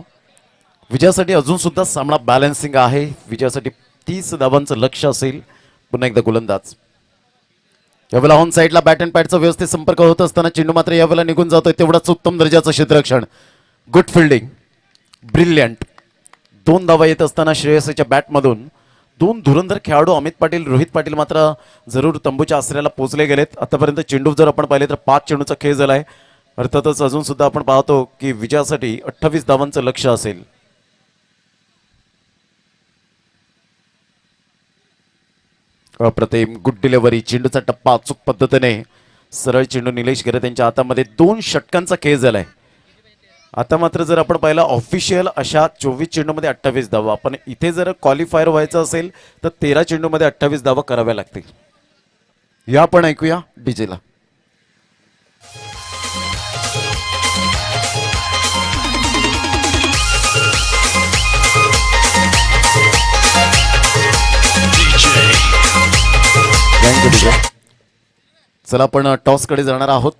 विजयासाठी अजून सुद्धा सामना बॅलन्सिंग आहे. विजयासाठी 30 धावांचं लक्ष असेल. पुन्हा एकदा गोलंदाज यावेळेला ऑन साईडला बॅट अँड पॅडचा व्यवस्थित संपर्क होत असताना चेंडू मात्र यावेळेला निघून जातोय. तेवढाच उत्तम दर्जाचं क्षेत्ररक्षण, गुड फिल्डिंग, ब्रिलियंट. 2 धावा येत असताना श्रेयसच्या बॅटमधून 2 धुरंधर खेळाडू अमित पाटील, रोहित पाटील मात्र जरूर तंबूच्या आश्रयाला पोहोचले गेलेत. आतापर्यंत चेंडू जर आपण पाहिले तर 5 चेंडूचा खेळ झालाय. अर्थातच अजून सुद्धा आपण पाहतो की विजयासाठी 28 धावांचं लक्ष असेल. अप्रतिम गुड डिलिव्हरी. चेंडूचा टप्पा अचूक पद्धतीने सरळ चेंडू निलेश गिरे त्यांच्या हातामध्ये 2 षटकांचा खेळ झालाय. आता मात्र जर आपण पाहिलं ऑफिशियल अशा 24 चेंडूमध्ये 28 धावा, पण इथे जर क्वालिफायर व्हायचं असेल तर 13 चेंडूमध्ये 28 धावा कराव्या लागतील. या आपण ऐकूया डीजेला. चला आपण टॉसकडे जाणार आहोत.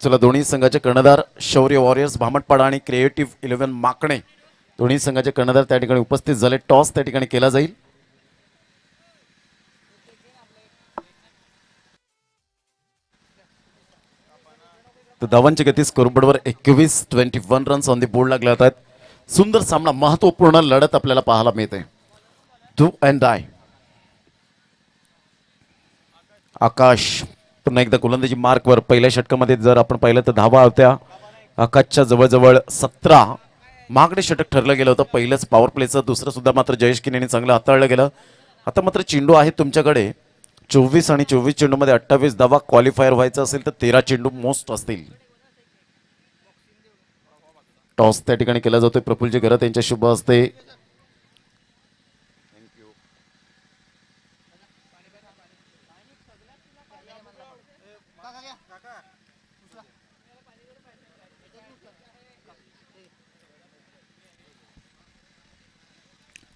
चला दोन्ही संघाचे कर्णधार शौर्य वॉरियर्स भामटपाडा आणि क्रिएटिव्ह 11 माकणे दोन्ही संघाचे कर्णधार त्या ठिकाणी उपस्थित झाले. टॉस त्या ठिकाणी केला जाईल. तर धावांची गती स्कोरबोर्डवर 21 रन्स ऑन दी बोर्ड लागले आहेत. सुंदर सामना, महत्वपूर्ण लढत आपल्याला पाहायला मिळते. डू अँड डाय. आकाश पुन्हा एकदा गोलंदाजी मार्कवर. पहिल्या षटकामध्ये जर आपण पाहिलं तर धावा होत्या आकाशच्या जवळजवळ 17. महागडे षटक ठरलं गेलं होतं पहिलंच पॉवर प्लेचं. दुसरं सुद्धा मात्र जयेश किनेने चांगलं हाताळलं गेलं. आता मात्र चेंडू आहे तुमच्याकडे 24 आणि 24 चेंडूमध्ये 28 धावा. क्वालिफायर व्हायचं असेल तर 13 चेंडू मोस्ट असतील. टॉस त्या ठिकाणी केला जातोय प्रफुल्लजी घरत यांच्या शुभ हस्ते.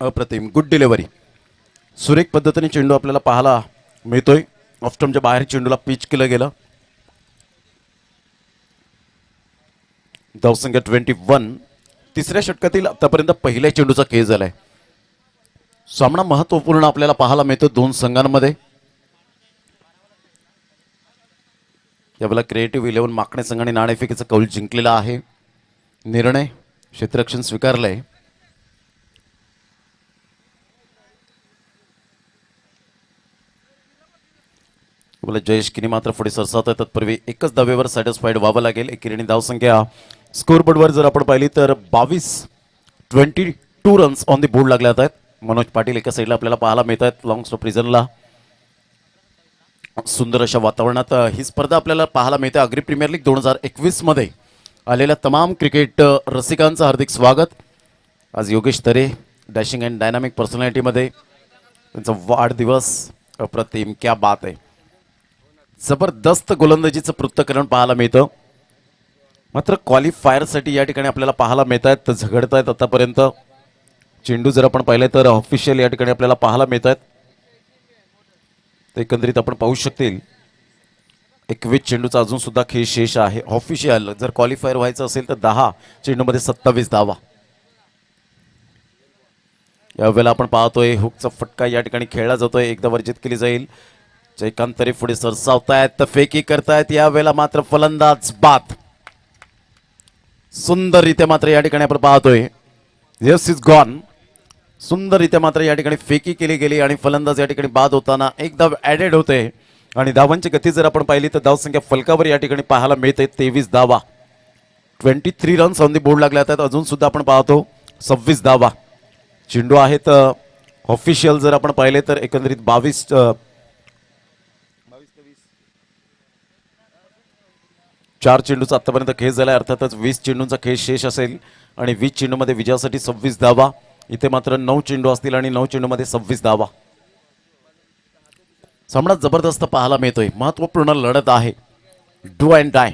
अप्रतिम गुड डिलिव्हरी. सुरेख पद्धतीने चेंडू आपल्याला पाहायला मिळतोय. ऑफस्टम्पच्या बाहेर चेंडूला पिच केलं गेलं. धावसंख्या 21. तिसऱ्या षटकातील आतापर्यंत पहिल्या चेंडूचा खेळ झालाय. सामना महत्वपूर्ण आपल्याला पाहायला मिळतो 2 संघांमध्ये. यावेळेला क्रिएटिव्ह 11 माकणे संघाने नाणेफेकीचा कौल जिंकलेला आहे. निर्णय क्षेत्ररक्षण स्वीकारलंय. जयेश किनी मात्र पुढे सरसावत आहे. तत्पूर्वी एकच धावेवर सॅटिस्फाईड व्हावं लागेल. एकेरीने धावसंख्या स्कोरबोर्डवर जर आपण पाहिली तर 22 रन्स ऑन दी बोर्ड लागले आहेत. मनोज पाटील एका साईडला आपल्याला पाहायला मिळत आहेत. लॉंग स्टॉप रिझनला सुंदर अशा वातावरणात ही स्पर्धा आपल्याला पाहायला मिळते. अग्री प्रीमियर लीग 2021 मध्ये आलेल्या तमाम क्रिकेट रसिकांचं हार्दिक स्वागत. आज योगेश तरे डॅशिंग अँड डायनामिक पर्सनॅलिटीमध्ये त्यांचा वाढदिवस. अप्रतिम, क्या बात आहे. जबरदस्त गोलंदाजीचं पृथक्करण पाहायला मिळतं. मात्र क्वालिफायरसाठी या ठिकाणी आपल्याला पाहायला मिळत आहेत, झगडत आहेत आतापर्यंत. चेंडू जर आपण पाहिले तर ऑफिशियल या ठिकाणी आपल्याला पाहायला मिळत आहेत. एकंदरीत आपण पाहू शकतील 21 चेंडूचा अजून सुद्धा खेळ शेष आहे. ऑफिशियल जर क्वालिफायर व्हायचं असेल तर 10 चेंडूमध्ये 27 धावा. यावेळेला आपण पाहतोय हुकचा फटका या ठिकाणी खेळला जातोय. एकदा वर्जित केली जाईल. जयकांत तरी पुढे सरसावतायत, तर फेकी करतायत. यावेळेला मात्र फलंदाज बाद. सुंदररित्या मात्र या ठिकाणी आपण पाहतोय यस इज गॉन. सुंदररित्या मात्र या ठिकाणी फेकी केली गेली आणि फलंदाज या ठिकाणी बाद होताना एक धाव ऍडेड होते. आणि धावांची गती जर आपण पाहिली तर धावसंख्या फलकावर या ठिकाणी पाहायला मिळते 23 धावा. 23 रन्स ऑन दी बोर्ड लागले आहेत. अजून सुद्धा आपण पाहतो 26 धावा. चेंडू आहेत ऑफिशियल जर आपण पाहिले तर एकंदरीत 22 4 चेंडूचा आतापर्यंत खेळ झाला. अर्थातच 20 चेंडूंचा खेळ शेष असेल आणि 20 चेंडूमध्ये विजयासाठी 26 धावा. इथे मात्र 9 चेंडू असतील आणि 9 चेंडूमध्ये 26 धावा. सामना जबरदस्त पाहायला मिळतोय. महत्वपूर्ण लढत आहे. डू अँड डाय.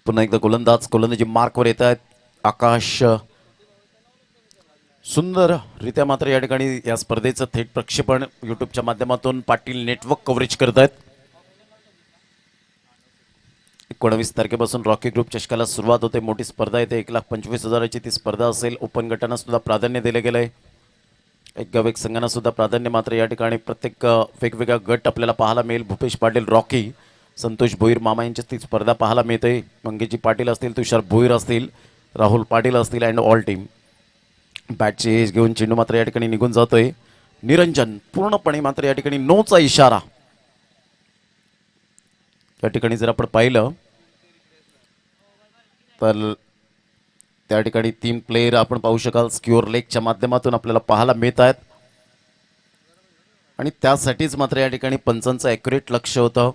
पुन्हा एकदा गोलंदाजी मार्कवर येत आहेत. आकाश सुंदररित्या मात्र या ठिकाणी या स्पर्धेचं थेट प्रक्षेपण युट्यूबच्या माध्यमातून पाटील नेटवर्क कव्हरेज करत आहेत. 19 तारखेपासून रॉकी ग्रुप चषकाला सुरुवात होते. मोठी स्पर्धा येते. 1,25,000ची ती स्पर्धा असेल. ओपन गटांना सुद्धा प्राधान्य दिले गेले आहे. एक गाव एक संघांना सुद्धा प्राधान्य मात्र या ठिकाणी प्रत्येक वेगवेगळा गट आपल्याला पाहायला मिळेल. भूपेश पाटील रॉकी, संतोष भोईर मामा यांची ती स्पर्धा पाहायला मिळते. मंगेशजी पाटील असतील, तुषार भोईर असतील, राहुल पाटील असतील अँड ऑल टीम. बॅटची एज घेऊन चेंडू मात्र या ठिकाणी निघून जातोय. निरंजन पूर्णपणे मात्र या ठिकाणी नोचा इशारा. या ठिकाणी जर आपण पाहिलं तर त्या ठिकाणी 3 प्लेयर आपण पाहू शकाल स्क्युअर लेगच्या माध्यमातून आपल्याला पाहायला मिळत आहेत. आणि त्यासाठीच मात्र या ठिकाणी पंचांचं ॲक्युरेट लक्ष होतं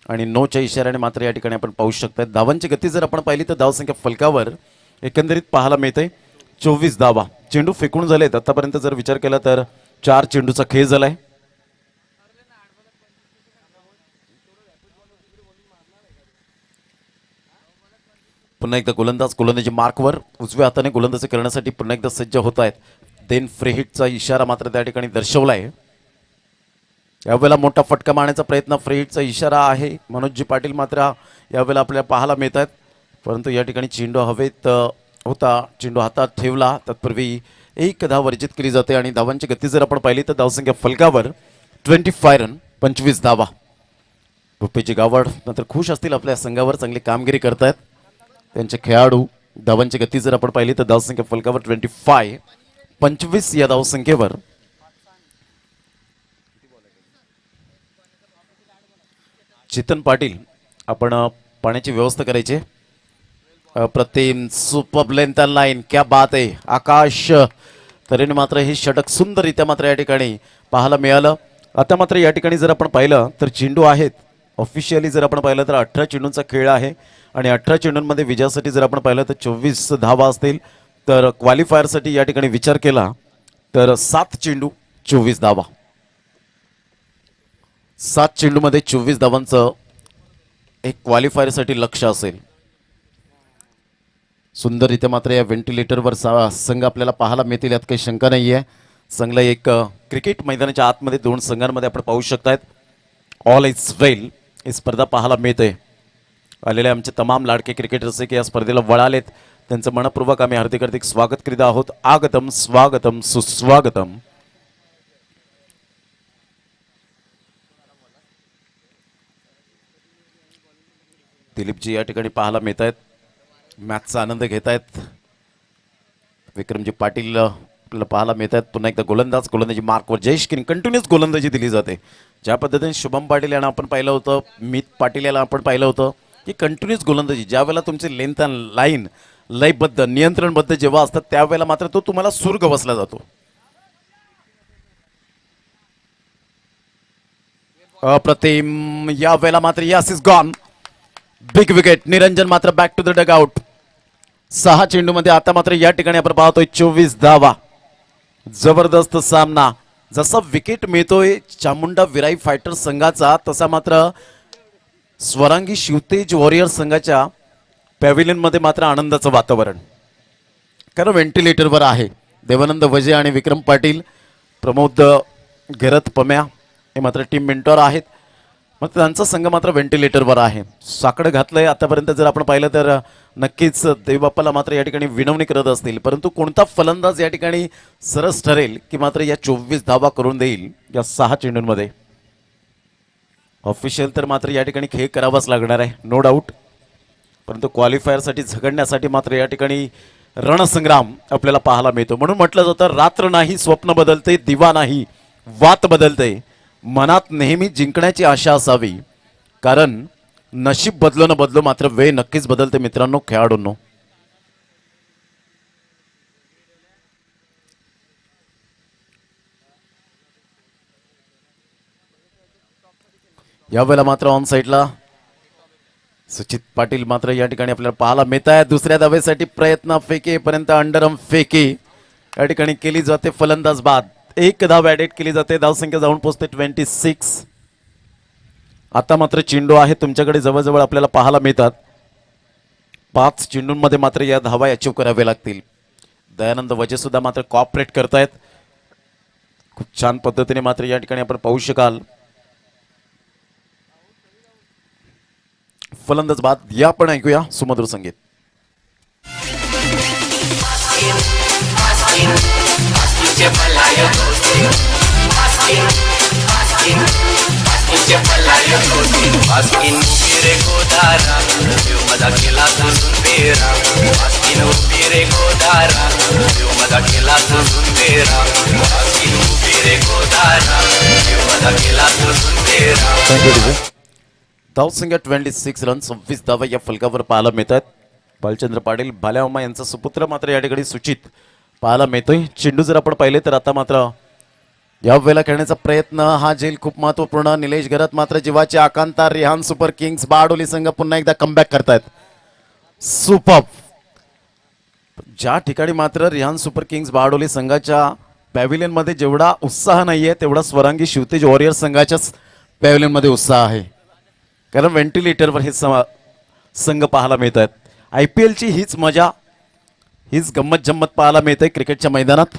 आणि नोच्या इशाऱ्याने मात्र या ठिकाणी आपण पाहू शकतो. धावांची गती जर आपण पाहिली तर धावसंख्या फलकावर एकंदरीत पाहायला मिळते 24 धावा. चेंडू फेकून झालेत आतापर्यंत जर विचार केला तर 4 चेंडूचा खेळ झालाय. पुन्हा एकदा गोलंदाजी मार्कवर उजव्या हाताने गोलंदाजी करण्यासाठी पुन्हा एकदा सज्ज होत आहेत. देन फ्रीहिटचा इशारा मात्र त्या ठिकाणी दर्शवलाय. यावेळेला मोठा फटका मारण्याचा प्रयत्न, फ्रीहिटचा इशारा आहे. मनोजजी पाटील मात्र यावेळेला आपल्याला पाहायला मिळत आहेत. परंतु या ठिकाणी चेंडू हवेत होता, चेंडू हातात ठेवला. तत्पूर्वी 1 धाव वर्जित केली जाते आणि धावांची गती जर आपण पाहिली तर धावसंख्या फलकावर 25 रन, 25 धावा. भूपेजी गावड मात्र खुश असतील. आपल्या संघावर चांगली कामगिरी करतायत त्यांचे खेळाडू. धावांची गती जर आपण पाहिली तर धावसंख्या फलकावर 25, 25 या धावसंख्येवर चेतन पाटील आपण पाण्याची व्यवस्था करायची. प्रतिम सुपर लेंथ लाईन, क्या बात आहे. आकाश तऱ्हेने मात्र हे षटक सुंदररित्या मात्र या ठिकाणी पाहायला मिळालं. आता मात्र या ठिकाणी जर आपण पाहिलं तर चेंडू आहेत ऑफिशियली जर आपण पाहिलं तर 18 चेंडूंचा खेळ आहे आणि 18 चेंडूंमध्ये विजयासाठी जर आपण पाहिलं तर 24 धावा असतील. तर क्वालिफायरसाठी या ठिकाणी विचार केला तर 7 चेंडू 24 धावा. 7 चेंडूमध्ये 24 धावांचं एक क्वालिफायरसाठी लक्ष असेल. सुंदररित्या मात्र या व्हेंटिलेटरवर संघ आपल्याला पाहायला मिळतील यात काही शंका नाही आहे. संघला एक क्रिकेट मैदानाच्या आतमध्ये 2 संघांमध्ये आपण पाहू शकतायत. ऑल इज वेल ही स्पर्धा पाहायला मिळते. आलेले आमचे तमाम लाडके क्रिकेटर्स की या स्पर्धेला वळालेत त्यांचं मनपूर्वक आम्ही हार्दिक स्वागत करीत आहोत. आगतम स्वागतम सुस्वागतम. दिलीपजी या ठिकाणी पाहायला मिळत आहेत, मॅचचा आनंद घेत आहेत. विक्रमजी पाटील आपल्याला पाहायला मिळत आहेत. पुन्हा एकदा गोलंदाजी मार्कवर जयश्री कंटिन्युअस गोलंदाजी दिली जाते. ज्या पद्धतीने शुभम पाटील यांना आपण पाहिलं होतं, मीत पाटील याला आपण पाहिलं होतं की कंटिन्युअस गोलंदाजी ज्यावेळेला तुमची लेंथ अँड लाईन लयबद्ध नियंत्रणबद्ध जेव्हा असतात त्यावेळेला मात्र तो तुम्हाला सूर गवसला जातो. अप्रतिम यावेळेला मात्र yes is gone. Big wicket. Niranjan मात्र back to the dugout. 6 चेंडूमध्ये आता मात्र या ठिकाणी आपण पाहतोय 24 धावा. जबरदस्त सामना. जसा विकेट मिळतोय चामुंडा विराई फायटर संघाचा तसा मात्र स्वरांगी शिवतेज वॉरियर संघाच्या पॅव्हिलियन मध्ये मात्र आनंदाचं वातावरण. कारण व्हेंटिलेटरवर आहे देवानंद वजे आणि विक्रम पाटील, प्रमोद घरत पम्या हे मात्र टीम मेंटॉर आहेत. मग त्यांचा संघ मात्र व्हेंटिलेटरवर आहे. साकडं घातलंय आतापर्यंत जर आपण पाहिलं तर नक्कीच देवबाप्पाला मात्र या ठिकाणी विनवणी करत असतील. परंतु कोणता फलंदाज या ठिकाणी सरस ठरेल की मात्र या 24 धावा करून देईल या 6 चेंडूंमध्ये. ऑफिशियल तर मात्र या ठिकाणी खेळ करावाच लागणार आहे नो डाऊट. परंतु क्वालिफायरसाठी झगडण्यासाठी मात्र या ठिकाणी रणसंग्राम आपल्याला पाहायला मिळतो. म्हणून म्हटलं जातं रात्र नाही स्वप्न बदलते, दिवा नाही वात बदलते. मनात नेहमी जिंकण्याची आशा असावी कारण नशीब बदलो न बदलो मात्र वेळ नक्कीच बदलते मित्रांनो, खेळाडूंनो. यावेळेला मात्र ऑन साईडला सुचित पाटील मात्र या ठिकाणी आपल्याला पाहायला मिळत आहे. दुसऱ्या धावेसाठी प्रयत्न फेकेपर्यंत अंडरम फेके या ठिकाणी केली जाते. फलंदाज बाद एक धाव ॲडेड केली जाते. धावसंख्या जाऊन पोहोचते 26. आता मात्र चेंडू आहे तुमच्याकडे जवळजवळ आपल्याला पाहायला मिळतात. 5 चेंडूंमध्ये मात्र या धावा अचीव कराव्या लागतील. दयानंद वजे सुद्धा मात्र कॉपरेट करतायत. खूप छान पद्धतीने मात्र या ठिकाणी आपण पाहू शकाल. फलंदाज बाद या पण ऐकूया सुमधुर संगीत. Askin upire godara, eu madakela tuzunbera. Askin upire godara, eu madakela tuzunbera. Askin upire godara, eu madakela tuzunbera. धावसंख्या 26 रन 26 धावा या फलकावर पाहायला मिळतात. बालचंद्र पाटील भाल्यामा यांचा सुपुत्र मात्र या ठिकाणी सूचित पाहायला मिळतोय. चेंडू जर आपण पाहिले तर आता मात्र या वेळेला खेळण्याचा प्रयत्न हा झेल खूप महत्वपूर्ण. निलेश घरत मात्र जीवाचे आकांता. रिहान सुपर किंग्स बारडोली संघ पुन्हा एकदा कमबॅक करतायत. सुपर. ज्या ठिकाणी मात्र रिहान सुपर किंग्स बारडोली संघाच्या पॅव्हिलियन मध्ये जेवढा उत्साह नाहीये तेवढा स्वरांगी शिवतेज वॉरियर संघाच्याच पॅव्हिलियन मध्ये उत्साह आहे. कारण व्हेंटिलेटरवर हे संघ पाहायला मिळत आहेत. IPL ची हीच मजा हीच गंमत जम्मत पाहायला मिळते क्रिकेटच्या मैदानात.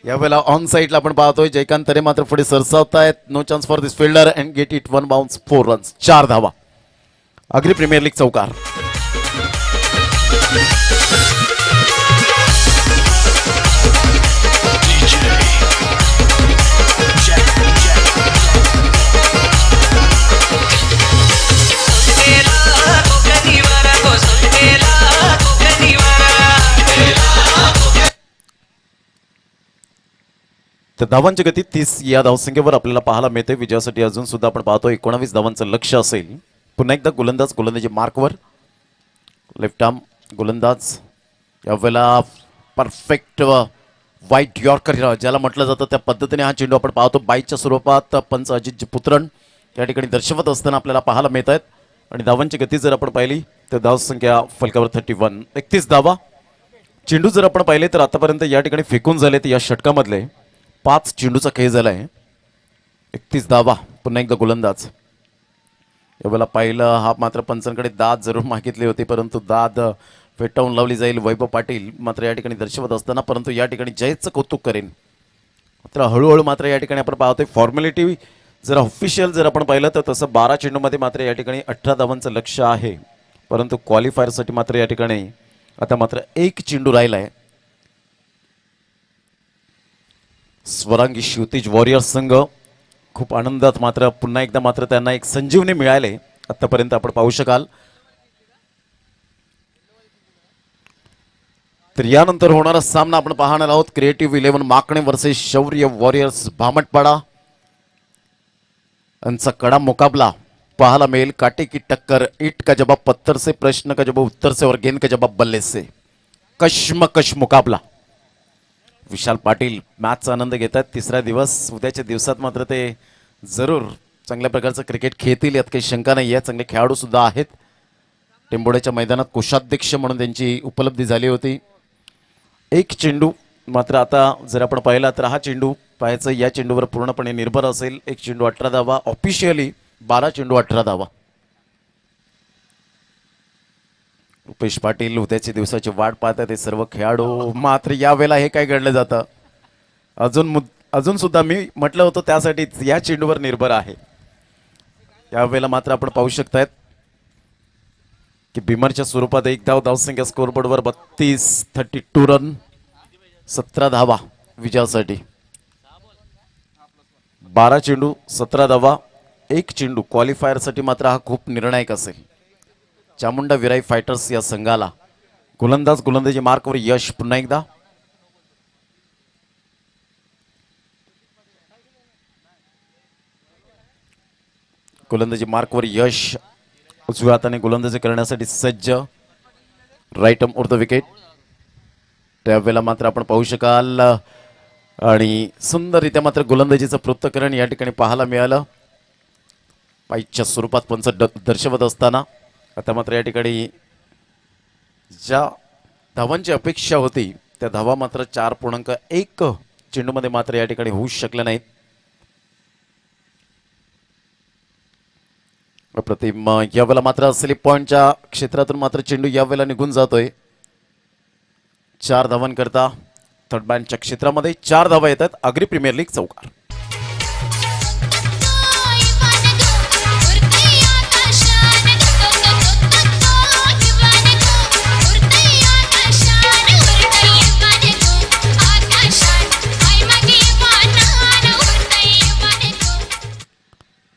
यावेळेला ऑन साईडला आपण पाहतोय जयकांत तरे मात्र पुढे सरसावतायत. No chance for this fielder and get it 1 bounce 4 runs 4 धावा. अग्री प्रीमियर लीग चौकार. तर धावांची गती 30 या धावसंख्येवर आपल्याला पाहायला मिळते. विजयासाठी अजून सुद्धा आपण पाहतो 19 धावांचं लक्ष असेल. पुन्हा एकदा गोलंदाजी मार्कवर. लेफ्ट आर्म गोलंदाज यावेळेला परफेक्ट व्हाईट यॉर्कर ज्याला म्हटलं जातं त्या पद्धतीने हा चेंडू आपण पाहतो. बाईच्या स्वरूपात पंच अजित पुत्रन या ठिकाणी दर्शवत असताना आपल्याला पाहायला मिळत आहेत. आणि धावांची गती जर आपण पाहिली तर धावसंख्या फलकावर 31 31 धावा. चेंडू जर आपण पाहिले तर आतापर्यंत या ठिकाणी फेकून झालेत या षटकामधले 5 चेंडूचा खेळ झालाय. 31 धावा. पुन्हा एकदा गोलंदाज यावेळेला पाहिलं हा मात्र पंचांकडे दाद जरूर मागितली होती परंतु दाद फेटावून लावली जाईल. वैभव पाटील मात्र या ठिकाणी दर्शवत असताना परंतु या ठिकाणी जयचं कौतुक करेन. मात्र हळूहळू मात्र या ठिकाणी आपण पाहतोय फॉर्मॅलिटी जर ऑफिशियल जर आपण पाहिलं तर तसं 12 चेंडूमध्ये मात्र या ठिकाणी 18 धावांचं लक्ष आहे. परंतु क्वालिफायरसाठी मात्र या ठिकाणी आता मात्र 1 चेंडू राहिला आहे. स्वरांगी शिवतेज वॉरियर्स संघ खूप आनंदात मात्र पुन्हा एकदा मात्र त्यांना एक संजीवनी मिळाले आतापर्यंत आपण पाहू शकाल. तर यानंतर होणारा सामना आपण पाहणार आहोत क्रिएटिव्ह 11 माकणे वर्सेस शौर्य वॉरियर्स भामटपाडा यांचा कडा मुकाबला पाहायला मिळेल. काटे की टक्कर. ईट का जवाब पत्थर से, प्रश्न का जवाब उत्तर से और गेंद का जवाब बल्ले से. कश्मकश मुकाबला. विशाल पाटील मॅचचा आनंद घेतात. तिसरा दिवस. उद्याच्या दिवसात मात्र ते जरूर चांगल्या प्रकारचं क्रिकेट खेळतील यात काही शंका नाही आहे. चांगले खेळाडू सुद्धा आहेत. टेंबोड्याच्या मैदानात कोषाध्यक्ष म्हणून त्यांची उपलब्धी झाली होती. 1 चेंडू मात्र आता जर आपण पाहिला तर हा चेंडू पाहायचं या चेंडूवर पूर्णपणे निर्भर असेल. 1 चेंडू 18 धावा. ऑफिशियली 12 चेंडू 18 धावा. रुपेश पाटील उद्याच्या दिवसाची वाट पाहतात ते सर्व खेळाडू. मात्र यावेळेला हे काय घडलं जातं अजून सुद्धा मी म्हटलं होतं त्यासाठीच या चेंडूवर निर्भर आहे. यावेळेला मात्र आपण पाहू शकतायत की बिमरच्या स्वरूपात 1 धाव. धावसंख्या स्कोरबोर्डवर 32 रन 17 धावा विजयासाठी. 12 चेंडू 17 धावा. 1 चेंडू क्वालिफायरसाठी मात्र हा खूप निर्णायक असेल. चामुंडा विराई फायटर्स या संघाला गोलंदाजी मार्कवर यश. पुन्हा एकदा गोलंदाजी मार्कवर यश. उजव्या हाताने गोलंदाजी करण्यासाठी सज्ज. Right of the wicket. त्यावेळेला मात्र आपण पाहू शकाल आणि सुंदररित्या मात्र गोलंदाजीचं पृथक्करण या ठिकाणी पाहायला मिळालं. पाईच्या स्वरूपात पंच दर्शवत असताना आता मात्र या ठिकाणी ज्या धावांची अपेक्षा होती त्या धावा मात्र 4.1 चेंडूमध्ये मात्र या ठिकाणी होऊ शकल्या नाहीत. अप्रतिम. यावेळेला मात्र स्लिप पॉईंटच्या क्षेत्रातून मात्र चेंडू यावेळेला निघून जातोय. 4 धावांकरता थर्ड बँडच्या क्षेत्रामध्ये 4 धावा येतात. आगरी प्रीमियर लीग चौकार.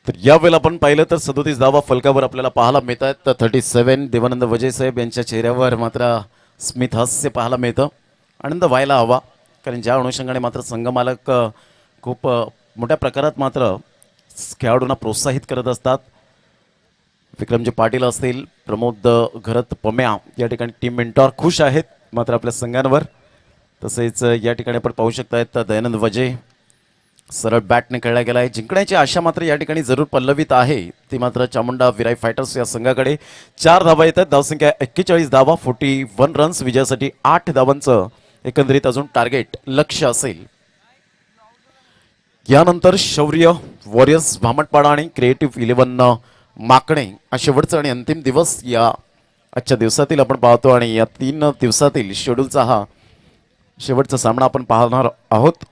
तर यावेळेला आपण पाहिलं तर 37 धावा फलकावर आपल्याला पाहायला मिळत आहेत. तर 37 देवानंद वजय साहेब यांच्या चेहऱ्यावर मात्र स्मित हास्य पाहायला मिळतं. आनंद व्हायला हवा, कारण ज्या अनुषंगाने मात्र संघमालक खूप मोठ्या प्रकारात मात्र खेळाडूंना प्रोत्साहित करत असतात. विक्रमजी पाटील असतील, प्रमोद घरत पम्या या ठिकाणी टीम मेंटॉर खुश आहेत मात्र आपल्या संघांवर. तसेच या ठिकाणी आपण पाहू शकतायत दयानंद वजय सरळ बॅटने खेळला गेला आहे. जिंकण्याची आशा मात्र या ठिकाणी जरूर पल्लवित आहे. ती मात्र चामुंडा विराई फायटर्स या संघाकडे. 4 धावा येतात. धावसंख्या 41 धावा, 41 रन्स. विजयासाठी 8 धावांचं एकंदरीत अजून टार्गेट लक्ष्य असेल. यानंतर शौर्य वॉरियर्स भामटपाडा आणि क्रिएटिव्ह 11 माकणे हा शेवटचा आणि अंतिम दिवस या आजच्या दिवसातील आपण पाहतो. आणि या 3 दिवसातील शेड्यूलचा हा शेवटचा सामना आपण पाहणार आहोत.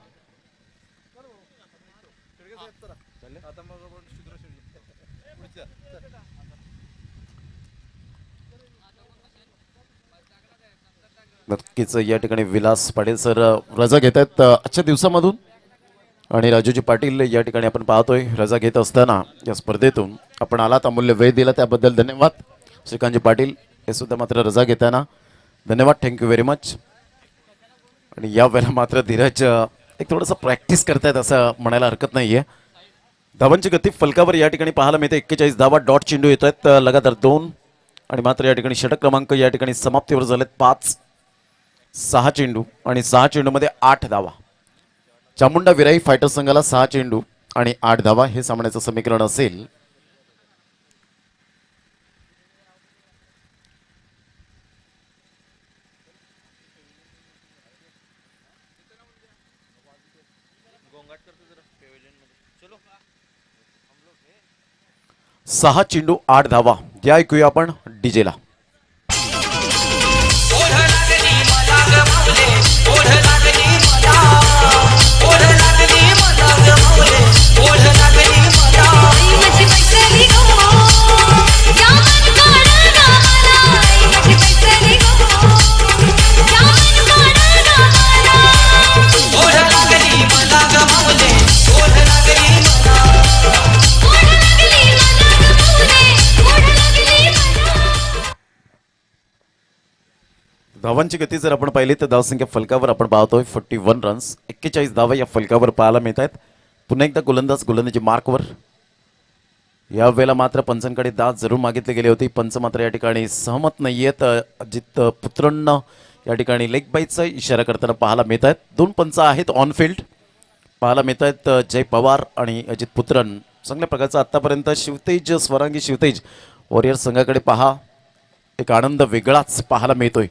नक्कीच या ठिकाणी विलास पाटील सर रजा घेत आहेत आजच्या दिवसामधून. आणि राजूजी पाटील या ठिकाणी आपण पाहतोय रजा घेत असताना या स्पर्धेतून आपण आलात, अमूल्य वेळ दिला त्याबद्दल धन्यवाद. श्रीकांतजी पाटील हे सुद्धा मात्र रजा घेताना धन्यवाद. Thank you very much. आणि या वेळेला मात्र धीरज एक थोडंसं प्रॅक्टिस करतायत असं म्हणायला हरकत नाही आहे. धावांची गती फलकावर या ठिकाणी पाहायला मिळते. 41 धावा. डॉट चेंडू येत आहेत लगातार 2. आणि मात्र या ठिकाणी षटक क्रमांक या ठिकाणी समाप्तीवर झालेत. 5, 6 चेंडू आणि 6 चेंडूमध्ये 8 धावा. चामुंडा विराई फायटर संघाला 6 चेंडू आणि 8 धावा हे सामन्याचं समीकरण असेल. सहा चेंडू 8 धावा. या ऐकूया आपण डीजेला. धावांची गती जर आपण पाहिली तर धावसंख्या फलकावर आपण पाहतोय 41 रन्स. 41 धावा या फलकावर पाहायला मिळत आहेत. पुन्हा एकदा गोलंदाजी मार्कवर. यावेळेला मात्र पंचांकडे दाद जरूर मागितली गेली होती. पंच मात्र या ठिकाणी सहमत नाही आहेत. अजित पुत्रांना या ठिकाणी लेग बाईटचा इशारा करताना पाहायला मिळत आहेत. 2 पंच आहेत ऑन फील्ड पाहायला मिळत आहेत. जय पवार आणि अजित पुत्रन. चांगल्या प्रकारचा आत्तापर्यंत शिवतेज स्वरांगी शिवतेज वॉरियर संघाकडे पहा एक आनंद वेगळाच पाहायला मिळतोय.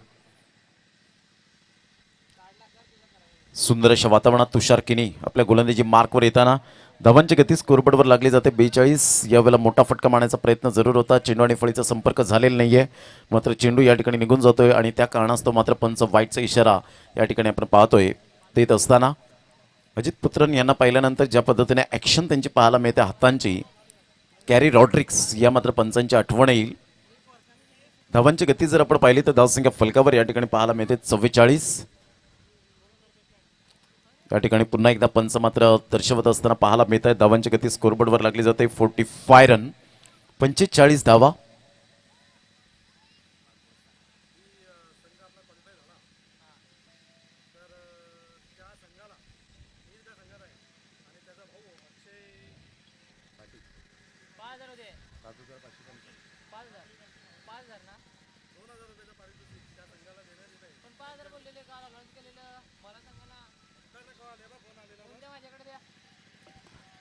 सुंदर अशा वातावरणात तुषार किनी आपल्या गोलंदाजी मार्कवर येताना धावांची गती स्कोरबोर्डवर लागली जाते. 42. यावेळेला मोठा फटका मारण्याचा प्रयत्न जरूर होता. चेंडू आणि फळीचा संपर्क झालेला नाहीये. मात्र चेंडू या ठिकाणी निघून जातोय आणि त्या कारणास्तव मात्र पंच वाईटचा इशारा या ठिकाणी आपण पाहतोय. देत असताना अजित पुत्रन यांना पाहिल्यानंतर ज्या पद्धतीने ॲक्शन त्यांची पाहायला मिळते हातांची, कॅरी रॉड्रिक्स या मात्र पंचांची आठवण येईल. धावांची गती जर आपण पाहिली तर धावसंख्या फलकावर या ठिकाणी पाहायला मिळते 44. या ठिकाणी पुन्हा एकदा पंच मात्र दर्शवत असताना पाहायला मिळत आहे. धावांची गती स्कोरबोर्डवर लागली जाते. 45 रन, 45 धावा.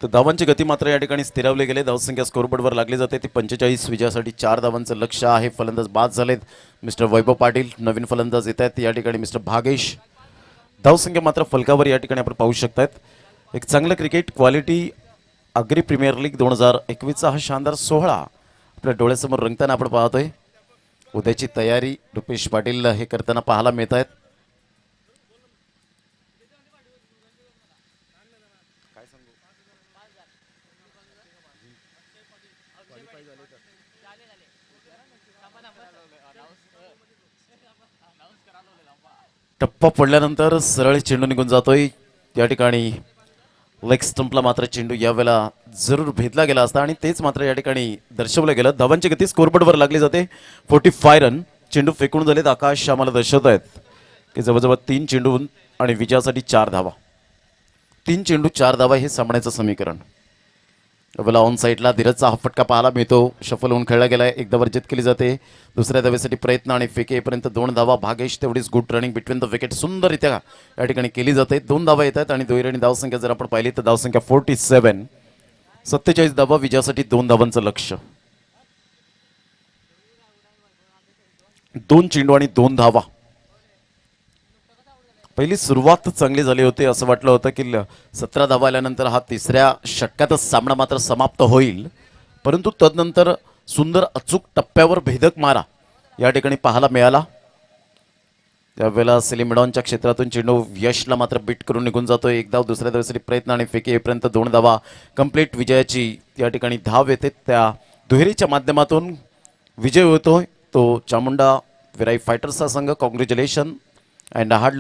तर धावांची गती मात्र या ठिकाणी स्थिरावली गेले. धावसंख्या स्कोरबोर्डवर लागली जाते ती 45. विजयासाठी 4 धावांचं लक्ष आहे. फलंदाज बाद झालेत मिस्टर वैभव पाटील. नवीन फलंदाज येत आहेत या ठिकाणी मिस्टर भागेश. धावसंख्या मात्र फलकावर या ठिकाणी आपण पाहू शकतात. एक चांगलं cricket quality agri premier league 2021चा हा शानदार सोहळा आपल्या डोळ्यासमोर रंगताना आपण पाहतोय. उद्याची तयारी रुपेश पाटील हे करताना पाहायला मिळत आहेत. टप्पा पडल्यानंतर सरळ चेंडू निघून जातोय. या ठिकाणी लेग स्टंपला मात्र चेंडू यावेळेला जरूर भेदला गेला असता आणि तेच मात्र या ठिकाणी दर्शवलं गेलं. धावांची गती स्कोरबोर्डवर लागली जाते 45 रन. चेंडू फेकून झालेत. आकाश आम्हाला दर्शवत आहेत की जवळजवळ 3 चेंडू आणि विजयासाठी 4 धावा. 3 चेंडू 4 धावा हे सामन्याचं समीकरण. यावेळेला ऑन साईडला धीरजचा हा फटका पाहायला मिळतो. शफल होऊन खेळला गेलाय. एकदा वर्जित केली जाते. दुसऱ्या धावेसाठी प्रयत्न आणि फेके येईपर्यंत 2 धावा. भागेश तेवढीच good running between the wicket सुंदररित्या या ठिकाणी केली जाते. 2 धावा येतात आणि दुहेरी धावसंख्या जर आपण पाहिली तर धावसंख्या 47. 47 धावा. विजयासाठी 2 धावांचं लक्ष. 2 चेंडू आणि 2 धावा. पहिली सुरुवात चांगली झाली होती. असं वाटलं होतं की 17 धावा आल्यानंतर हा तिसऱ्या षटकातच सामना मात्र समाप्त होईल. परंतु तदनंतर सुंदर अचूक टप्प्यावर भेदक मारा या ठिकाणी पाहायला मिळाला. त्यावेळेला सेलिमिडॉनच्या क्षेत्रातून चेंडू यशला मात्र बीट करून निघून जातोय. एक धाव. दुसऱ्या धावेसाठी प्रयत्न आणि फेके येईपर्यंत 2 धावा. कंप्लीट विजयाची या ठिकाणी धाव येते. त्या दुहेरीच्या माध्यमातून विजय होतोय तो चामुंडा विराई फायटर्सचा संघ. Congratulation and hard luck.